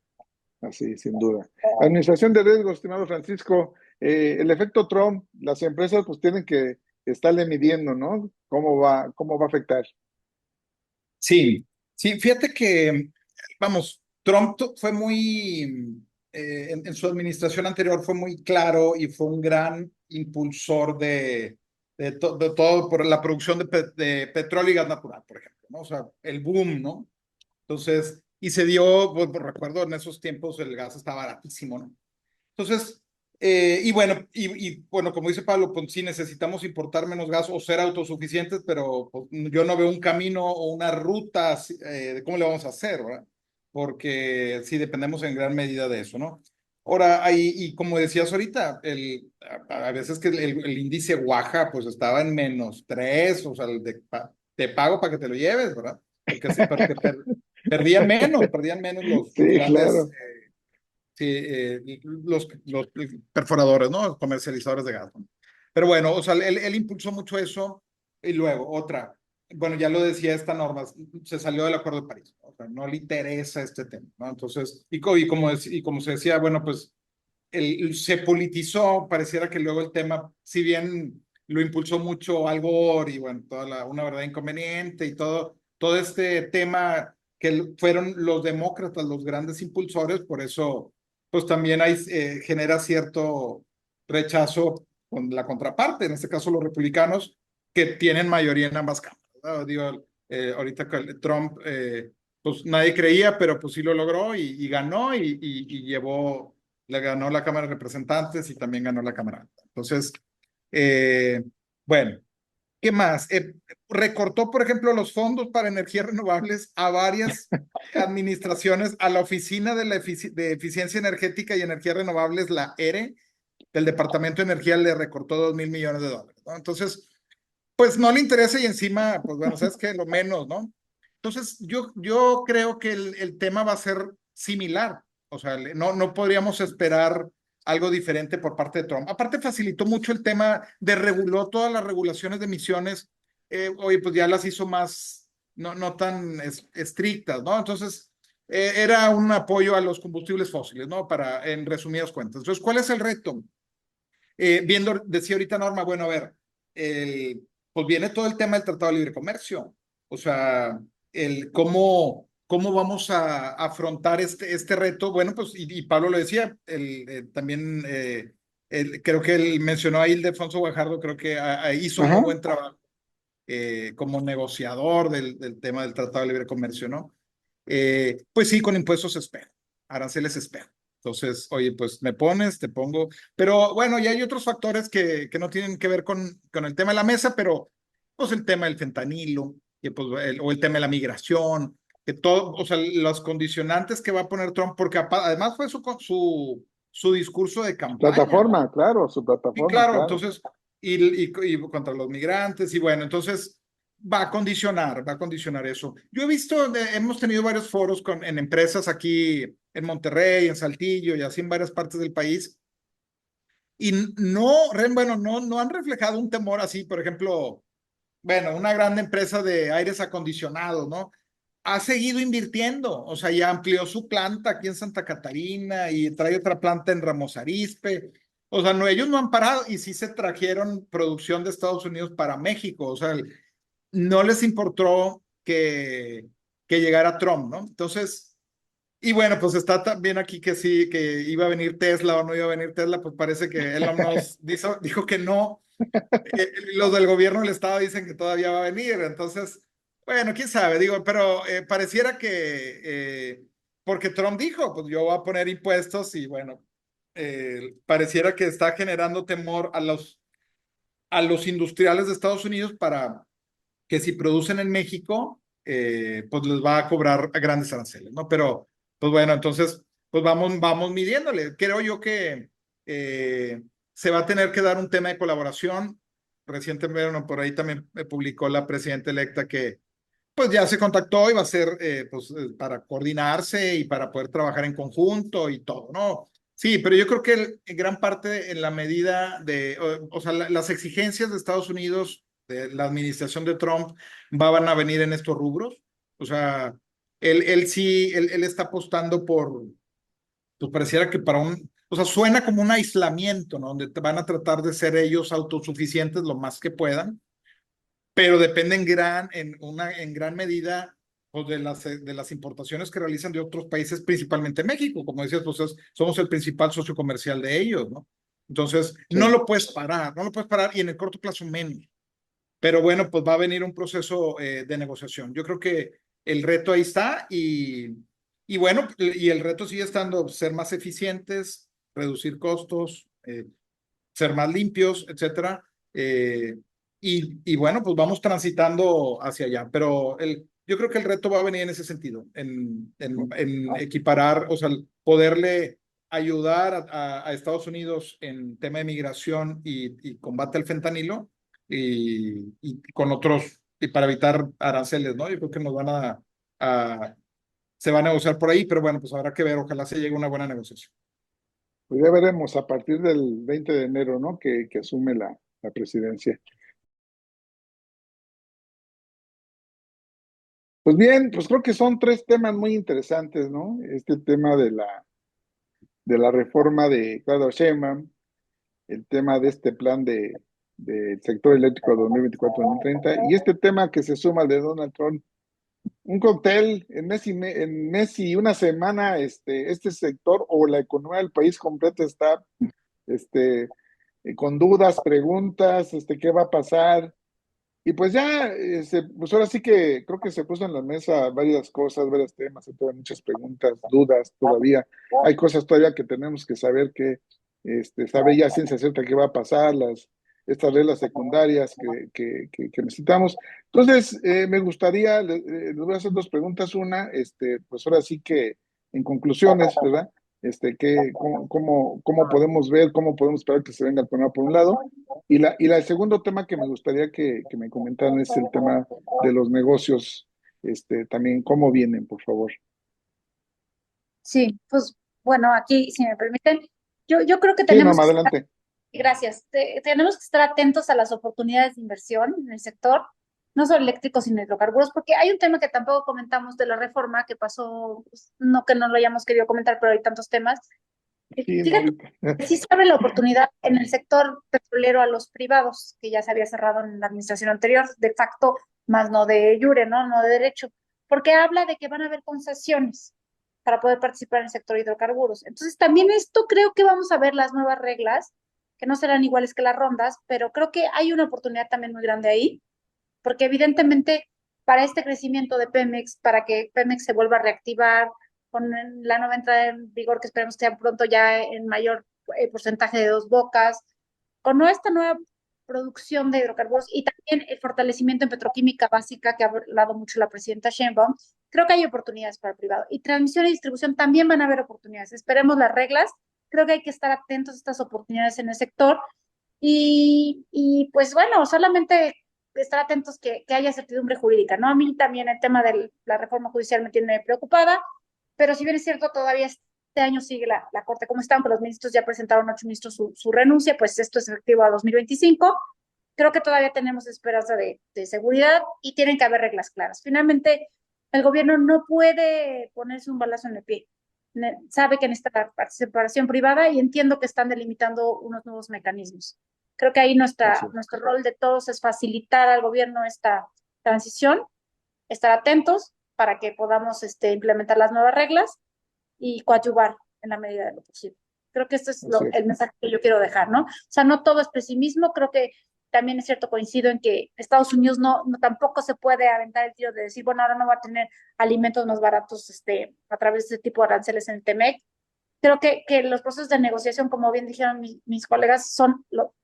Así, sin duda. Administración de riesgo, estimado Francisco. El efecto Trump, las empresas pues tienen que estarle midiendo, ¿no? Cómo va a afectar? Sí, sí, fíjate que, vamos, fue muy, en su administración anterior fue muy claro y fue un gran impulsor de todo por la producción de petróleo y gas natural, por ejemplo, ¿no? O sea, el boom, ¿no? Entonces, y se dio, pues, recuerdo en esos tiempos el gas estaba baratísimo, ¿no? Entonces, y bueno, como dice Pablo, pues sí necesitamos importar menos gas o ser autosuficientes, pero pues, yo no veo un camino o una ruta de cómo le vamos a hacer, ¿verdad? Porque sí dependemos en gran medida de eso, ¿no? Ahora, ahí, y como decías ahorita, a veces que el índice Waha pues estaba en -3, o sea, te pago para que te lo lleves, ¿verdad? Porque perdían menos los Sí, grandes claro. sí, los perforadores, ¿no? Los comercializadores de gas, ¿no? Pero bueno, o sea, él impulsó mucho eso y luego otra, bueno, ya lo decía esta norma, se salió del Acuerdo de París, ¿no? O sea, no le interesa este tema, ¿no? Entonces, y como se decía, bueno, pues se politizó, pareciera que luego el tema, si bien lo impulsó mucho Al Gore y bueno, una verdad inconveniente y todo este tema que fueron los demócratas los grandes impulsores, por eso pues también genera cierto rechazo con la contraparte, en este caso los republicanos, que tienen mayoría en ambas cámaras, ¿verdad? Digo, ahorita que Trump, pues nadie creía, pero pues sí lo logró y ganó y llevó le ganó la Cámara de Representantes y también ganó la Cámara Alta. Entonces, eh, bueno, ¿qué más? Recortó, por ejemplo, los fondos para energías renovables a varias administraciones, a la Oficina de Eficiencia Energética y Energías Renovables, la ERE, del Departamento de Energía le recortó $2,000 millones, ¿no? Entonces, pues no le interesa y encima, pues bueno, sabes que lo menos, ¿no? Entonces, yo creo que el tema va a ser similar. O sea, no podríamos esperar algo diferente por parte de Trump. Aparte, facilitó mucho el tema reguló todas las regulaciones de emisiones. Oye, pues ya las hizo más, no tan estrictas, ¿no? Entonces, era un apoyo a los combustibles fósiles, ¿no? En resumidas cuentas. Entonces, ¿cuál es el reto? Decía ahorita Norma, bueno, a ver, pues viene todo el tema del Tratado de Libre Comercio. O sea, cómo vamos a afrontar este reto. Bueno, pues, y Pablo lo decía, también creo que él mencionó a Ildefonso Guajardo, creo que hizo muy Ajá. buen trabajo como negociador del tema del Tratado de Libre Comercio, ¿no? Pues sí, con impuestos espero, aranceles espero. Entonces, oye, pues me pones, te pongo, pero bueno, ya hay otros factores que no tienen que ver con el tema de la mesa, pero pues el tema del fentanilo, y pues, o el tema de la migración, que todo, o sea, los condicionantes que va a poner Trump, porque además fue su discurso de Su campaña, ¿no? plataforma, claro, su Sí, plataforma, claro, claro. entonces, y contra los migrantes, y bueno, entonces va a condicionar eso. Yo he visto, hemos tenido varios foros en empresas aquí en Monterrey, en Saltillo y así en varias partes del país, y bueno, no han reflejado un temor así, por ejemplo, bueno, una gran empresa de aires acondicionados, ¿no? Ha seguido invirtiendo, o sea, ya amplió su planta aquí en Santa Catarina y trae otra planta en Ramos Arizpe. O sea, no, ellos no han parado y sí se trajeron producción de Estados Unidos para México. O sea, no les importó que llegara Trump, ¿no? Entonces, y bueno, pues está también aquí que sí, que iba a venir Tesla o no iba a venir Tesla, pues parece que Elon Musk dijo que no. Los del gobierno del estado dicen que todavía va a venir, entonces, bueno, quién sabe, digo, pero pareciera porque Trump dijo, pues yo voy a poner impuestos y bueno, pareciera que está generando temor a los industriales de Estados Unidos para que si producen en México, pues les va a cobrar a grandes aranceles, ¿no? Pero, pues bueno, entonces, pues vamos midiéndole. Creo yo que se va a tener que dar un tema de colaboración. Recientemente, bueno, por ahí también publicó la presidenta electa que pues ya se contactó y va a ser para coordinarse y para poder trabajar en conjunto y todo, ¿no? Sí, pero yo creo que en gran parte en la medida de, o sea, las exigencias de Estados Unidos, de la administración de Trump, van a venir en estos rubros. O sea, él está apostando pues pareciera que o sea, suena como un aislamiento, ¿no? Donde van a tratar de ser ellos autosuficientes lo más que puedan, pero depende en gran medida pues, de las importaciones que realizan de otros países, principalmente México. Como decías, pues somos el principal socio comercial de ellos, ¿no? Entonces, no Sí. lo puedes parar, no lo puedes parar y en el corto plazo menos. Pero bueno, pues va a venir un proceso de negociación. Yo creo que el reto ahí está y bueno, y el reto sigue estando ser más eficientes, reducir costos, ser más limpios, etcétera. Y bueno, pues vamos transitando hacia allá, pero yo creo que el reto va a venir en ese sentido, en equiparar, o sea, poderle ayudar a Estados Unidos en tema de migración y combate al fentanilo y con otros, y para evitar aranceles, ¿no? Yo creo que se va a negociar por ahí, pero bueno, pues habrá que ver, ojalá se llegue a una buena negociación. Pues ya veremos a partir del 20 de enero, ¿no? Que asume la presidencia. Pues bien, pues creo que son tres temas muy interesantes, ¿no? Este tema de la reforma de Claudia Sheinbaum, el tema de este plan del sector eléctrico 2024-2030 y este tema que se suma al de Donald Trump. Un cóctel en mes y una semana, este sector o la economía del país completo está este, con dudas, preguntas, qué va a pasar. Y pues ya, pues ahora sí que creo que se puso en la mesa varias cosas, varios temas, hay todavía muchas preguntas, dudas todavía. Hay cosas todavía que tenemos que saber saber ya a ciencia cierta qué va a pasar, estas reglas secundarias que necesitamos. Entonces, me gustaría, les voy a hacer dos preguntas. Una, pues ahora sí que en conclusiones, ¿verdad? ¿Cómo podemos ver, cómo podemos esperar que se venga el problema por un lado? El segundo tema que me gustaría que me comentaran es el tema de los negocios, también, ¿cómo vienen, por favor? Sí, pues bueno, aquí, si me permiten, yo creo que Sí, no, tenemos más que estar, adelante. gracias, tenemos que estar atentos a las oportunidades de inversión en el sector, no solo eléctricos, sino hidrocarburos, porque hay un tema que tampoco comentamos de la reforma que pasó, pues, no que no lo hayamos querido comentar, pero hay tantos temas. Sí, no, Fíjate ahorita. que sí se abre la oportunidad en el sector petrolero a los privados, que ya se había cerrado en la administración anterior, de facto, más no de jure, ¿no? No de derecho, porque habla de que van a haber concesiones para poder participar en el sector hidrocarburos. Entonces, también esto creo que vamos a ver las nuevas reglas, que no serán iguales que las rondas, pero creo que hay una oportunidad también muy grande ahí, porque evidentemente para este crecimiento de Pemex, para que Pemex se vuelva a reactivar con la nueva entrada en vigor que esperemos que sea pronto ya en mayor porcentaje de Dos Bocas, con esta nueva producción de hidrocarburos y también el fortalecimiento en petroquímica básica que ha hablado mucho la presidenta Sheinbaum, creo que hay oportunidades para el privado. Y transmisión y distribución también van a haber oportunidades. Esperemos las reglas. Creo que hay que estar atentos a estas oportunidades en el sector. Y pues bueno, solamente estar atentos que haya certidumbre jurídica, ¿no? A mí también el tema de la reforma judicial me tiene preocupada, pero si bien es cierto, todavía este año sigue la Corte como están, que los ministros ya presentaron 8 ministros su renuncia, pues esto es efectivo a 2025. Creo que todavía tenemos esperanza de seguridad y tienen que haber reglas claras. Finalmente, el gobierno no puede ponerse un balazo en el pie. Sabe que necesita la participación privada y entiendo que están delimitando unos nuevos mecanismos. Creo que ahí nuestro rol de todos es facilitar al gobierno esta transición, estar atentos para que podamos implementar las nuevas reglas y coadyuvar en la medida de lo posible. Creo que esto es Así es. el mensaje que yo quiero dejar, ¿no? O sea, no todo es pesimismo, creo que también es cierto, coincido en que Estados Unidos no tampoco se puede aventar el tiro de decir, bueno, ahora no va a tener alimentos más baratos a través de este tipo de aranceles en el TEMEC. Creo que los procesos de negociación, como bien dijeron mis colegas, son lo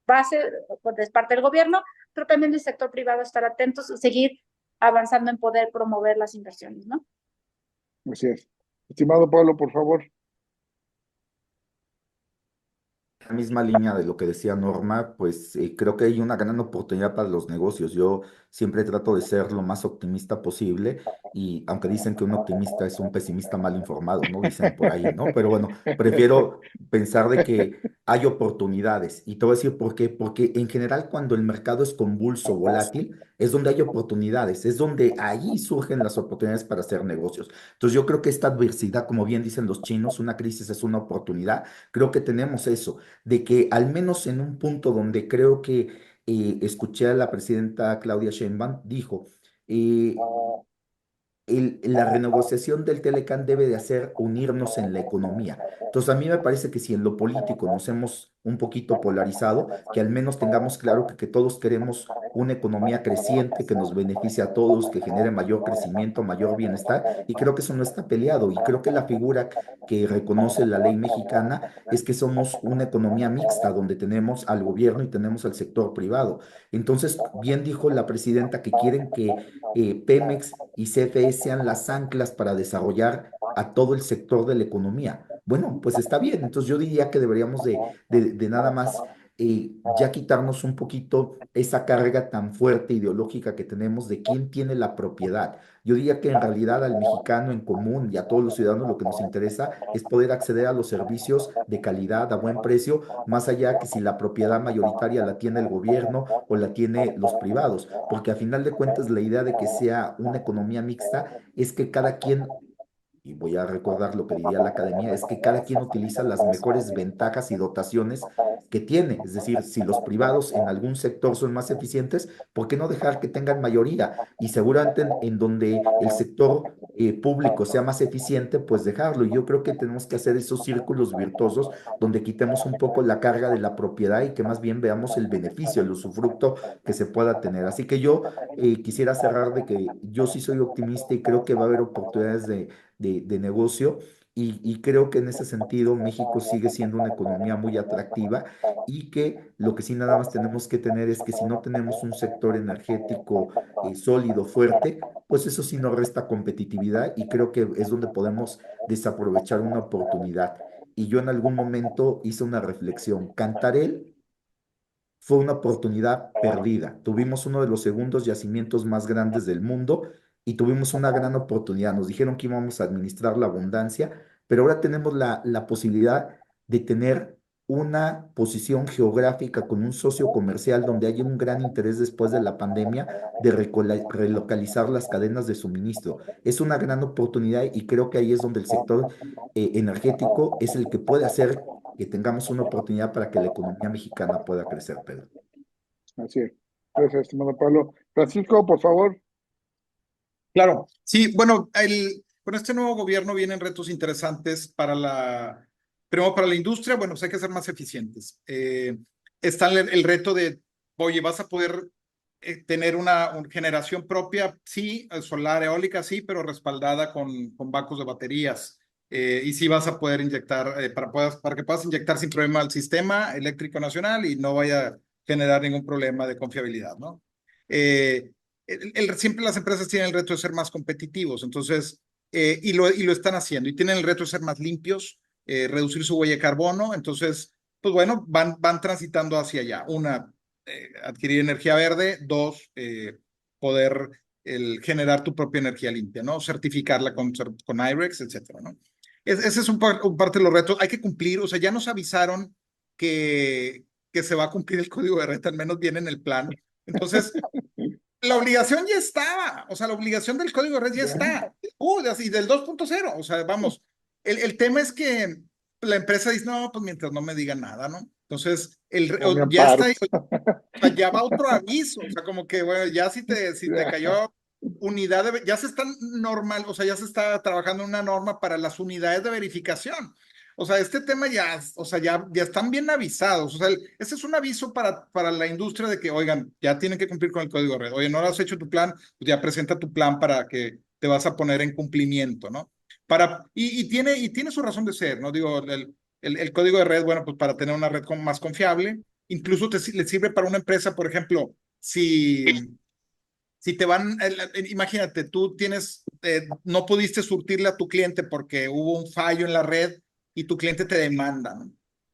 base de parte del gobierno, pero también del sector privado estar atentos y seguir avanzando en poder promover las inversiones, ¿no? Así es. Estimado Pablo, por favor. la misma línea de lo que decía Norma, pues creo que hay una gran oportunidad para los negocios. Yo siempre trato de ser lo más optimista posible y aunque dicen que un optimista es un pesimista mal informado, ¿no? Dicen por ahí, ¿no? Pero bueno, prefiero pensar de que hay oportunidades. Y te voy a decir por qué. Porque en general cuando el mercado es convulso, volátil, es donde hay oportunidades, es donde ahí surgen las oportunidades para hacer negocios. Entonces yo creo que esta adversidad, como bien dicen los chinos, una crisis es una oportunidad. Creo que tenemos eso, de que al menos en un punto donde creo que escuché a la presidenta Claudia Sheinbaum, dijo, eh, la renegociación del Telecán debe de hacer unirnos en la economía. Entonces, a mí me parece que si en lo político nos hemos un poquito polarizado, que al menos tengamos claro que todos queremos una economía creciente, que nos beneficie a todos, que genere mayor crecimiento, mayor bienestar, y creo que eso no está peleado, y creo que la figura que reconoce la ley mexicana es que somos una economía mixta, donde tenemos al gobierno y tenemos al sector privado. Entonces, bien dijo la presidenta que quieren que Pemex y CFE sean las anclas para desarrollar a todo el sector de la economía. Bueno, pues está bien. Entonces yo diría que deberíamos de nada más ya quitarnos un poquito esa carga tan fuerte ideológica que tenemos de quién tiene la propiedad. Yo diría que en realidad al mexicano en común y a todos los ciudadanos lo que nos interesa es poder acceder a los servicios de calidad, a buen precio, más allá que si la propiedad mayoritaria la tiene el gobierno o la tiene los privados, porque a final de cuentas la idea de que sea una economía mixta es que cada quien, y voy a recordar lo que diría la academia, es que cada quien utiliza las mejores ventajas y dotaciones que tiene. Es decir, si los privados en algún sector son más eficientes, ¿por qué no dejar que tengan mayoría? Y seguramente en donde el sector público sea más eficiente, pues dejarlo. Y yo creo que tenemos que hacer esos círculos virtuosos donde quitemos un poco la carga de la propiedad y que más bien veamos el beneficio, el usufructo que se pueda tener. Así que yo quisiera cerrar de que yo sí soy optimista y creo que va a haber oportunidades de negocio. Y creo que en ese sentido México sigue siendo una economía muy atractiva y que lo que sí nada más tenemos que tener es que si no tenemos un sector energético sólido, fuerte, pues eso sí nos resta competitividad y creo que es donde podemos desaprovechar una oportunidad. Y yo en algún momento hice una reflexión. Cantarell fue una oportunidad perdida. Tuvimos uno de los segundos yacimientos más grandes del mundo y tuvimos una gran oportunidad. Nos dijeron que íbamos a administrar la abundancia, pero ahora tenemos la posibilidad de tener una posición geográfica con un socio comercial donde haya un gran interés después de la pandemia de relocalizar las cadenas de suministro. Es una gran oportunidad y creo que ahí es donde el sector energético es el que puede hacer que tengamos una oportunidad para que la economía mexicana pueda crecer, Pedro. Así es. Gracias, estimado Pablo. Francisco, por favor. Claro, sí, bueno, con este nuevo gobierno vienen retos interesantes primero para la industria, bueno, pues hay que ser más eficientes. Está el reto de, oye, vas a poder tener una generación propia, sí, solar, eólica, sí, pero respaldada con bancos de baterías. Y sí vas a poder inyectar, para que puedas inyectar sin problema al sistema eléctrico nacional y no vaya a generar ningún problema de confiabilidad, ¿no? Siempre las empresas tienen el reto de ser más competitivos, entonces, y lo están haciendo, y tienen el reto de ser más limpios, reducir su huella de carbono, entonces, pues bueno, van transitando hacia allá. Una, adquirir energía verde; dos, poder generar tu propia energía limpia, ¿no? Certificarla con I-REX, etcétera, ¿no? Ese es un parte de los retos. Hay que cumplir, o sea, ya nos avisaron que se va a cumplir el código de red, al menos viene en el plan. Entonces, la obligación ya estaba, o sea, la obligación del código de red ya está. Y del 2.0, o sea, vamos. El tema es que la empresa dice, no, pues mientras no me digan nada, ¿no? Entonces, No me ya amparo. está, o sea, ya va otro aviso, o sea, como que, bueno, ya si te cayó ya se está normal, o sea, ya se está trabajando en una norma para las unidades de verificación. O sea, este tema ya, o sea, ya están bien avisados. O sea, ese es un aviso para la industria de que, oigan, ya tienen que cumplir con el código de red. Oye, no lo has hecho tu plan, pues ya presenta tu plan para que te vas a poner en cumplimiento, ¿no? Y tiene su razón de ser, ¿no? Digo, el código de red, bueno, pues para tener una red más confiable, incluso le sirve para una empresa, por ejemplo, si te van, imagínate, tú no pudiste surtirle a tu cliente porque hubo un fallo en la red y tu cliente te demanda, ¿no?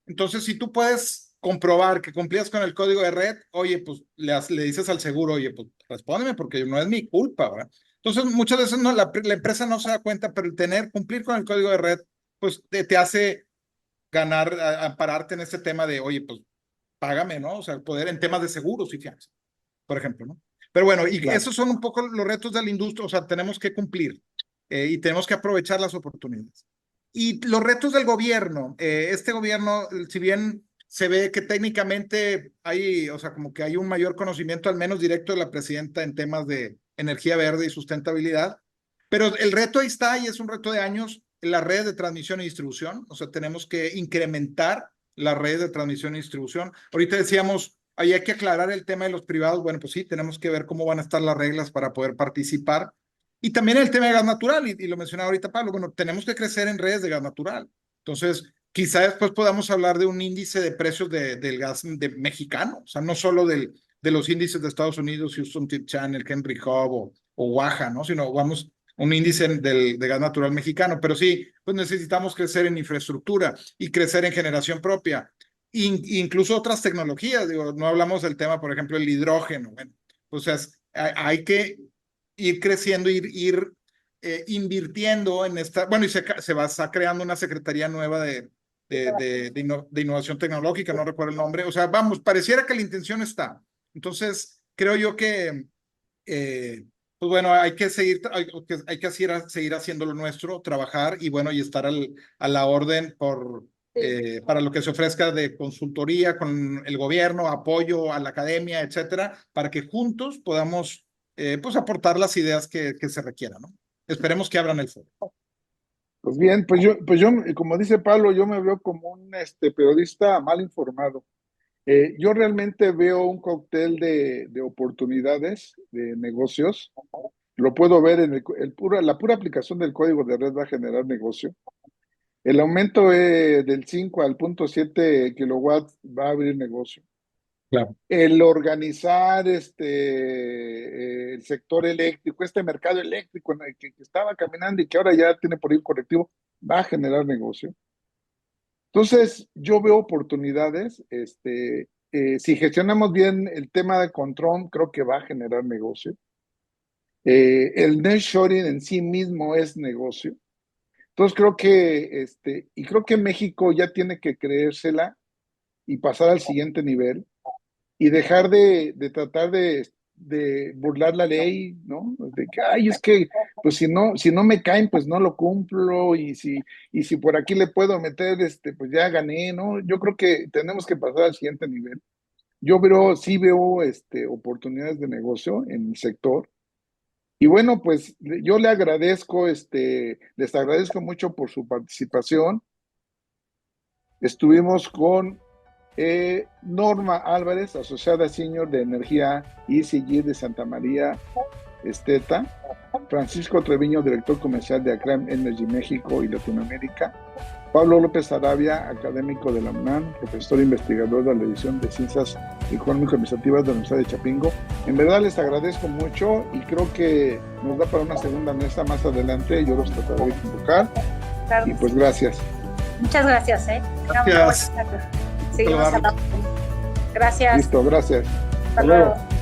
Entonces, si tú puedes comprobar que cumplías con el código de red, oye, pues le dices al seguro, oye, pues respóndeme porque no es mi culpa, ¿verdad? Entonces, muchas veces no, la empresa no se da cuenta, pero el cumplir con el código de red, pues te hace ganar, ampararte en este tema de, oye, pues págame, ¿no? O sea, poder en temas de seguros y fianza, por ejemplo, ¿no? Pero bueno, y Claro. esos son un poco los retos de la industria, o sea, tenemos que cumplir y tenemos que aprovechar las oportunidades. Y los retos del gobierno, este gobierno, si bien se ve que técnicamente hay, o sea, como que hay un mayor conocimiento, al menos directo de la presidenta en temas de energía verde y sustentabilidad, pero el reto ahí está y es un reto de años, la red de transmisión y distribución, o sea, tenemos que incrementar la red de transmisión y distribución. Ahorita decíamos, ahí hay que aclarar el tema de los privados, bueno, pues sí, tenemos que ver cómo van a estar las reglas para poder participar. Y también el tema de gas natural, y lo mencionaba ahorita Pablo, bueno, tenemos que crecer en redes de gas natural. Entonces, quizá después podamos hablar de un índice de precios del gas mexicano, o sea, no solo de los índices de Estados Unidos, Houston Tip Channel, Henry Hub o Waha, ¿no? Sino vamos un índice de gas natural mexicano, pero sí, pues necesitamos crecer en infraestructura y crecer en generación propia, incluso otras tecnologías, digo, no hablamos del tema, por ejemplo, el hidrógeno, bueno, pues hay que ir creciendo, ir invirtiendo en esta, bueno, y se va a estar creando una secretaría nueva de innovación tecnológica, no recuerdo el nombre, o sea, vamos, pareciera que la intención está. Entonces, creo yo que, pues bueno, hay que seguir haciendo lo nuestro, trabajar y bueno, y estar a la orden para lo que se ofrezca de consultoría con el gobierno, apoyo a la academia, etcétera, para que juntos podamos pues aportar las ideas que se requieran, ¿no? Esperemos que abran el foro. Pues bien, pues yo, como dice Pablo, yo me veo como un periodista mal informado. Yo realmente veo un cóctel de oportunidades, de negocios. Lo puedo ver en la pura aplicación del código de red va a generar negocio. El aumento del 5 al 0.7 kilowatts va a abrir negocio. Claro. El organizar el sector eléctrico, este mercado eléctrico en el que estaba caminando y que ahora ya tiene por ahí un correctivo, va a generar negocio. Entonces, yo veo oportunidades. Si gestionamos bien el tema de control, creo que va a generar negocio. El nearshoring en sí mismo es negocio. Entonces, creo que México ya tiene que creérsela y pasar al siguiente nivel y dejar de tratar de burlar la ley, ¿no? De que, ay, es que, pues si no me caen, pues no lo cumplo, y si por aquí le puedo meter, pues ya gané, ¿no? Yo creo que tenemos que pasar al siguiente nivel. Yo sí veo, oportunidades de negocio en el sector. Y bueno, pues yo les agradezco mucho por su participación. Estuvimos con Norma Álvarez, asociada senior de energía ECG de Santa María Esteta, Francisco Treviño, director comercial de Acram Energy México y Latinoamérica, Pablo López Arabia, académico de la UNAM, profesor investigador de la División de Ciencias Económico-Administrativas de la Universidad de Chapingo. En verdad les agradezco mucho y creo que nos da para una segunda mesa más adelante. Yo los trataré de convocar. Claro. Y pues gracias. Muchas gracias. Gracias. Seguimos hablando. Gracias. Listo, gracias. Hasta luego.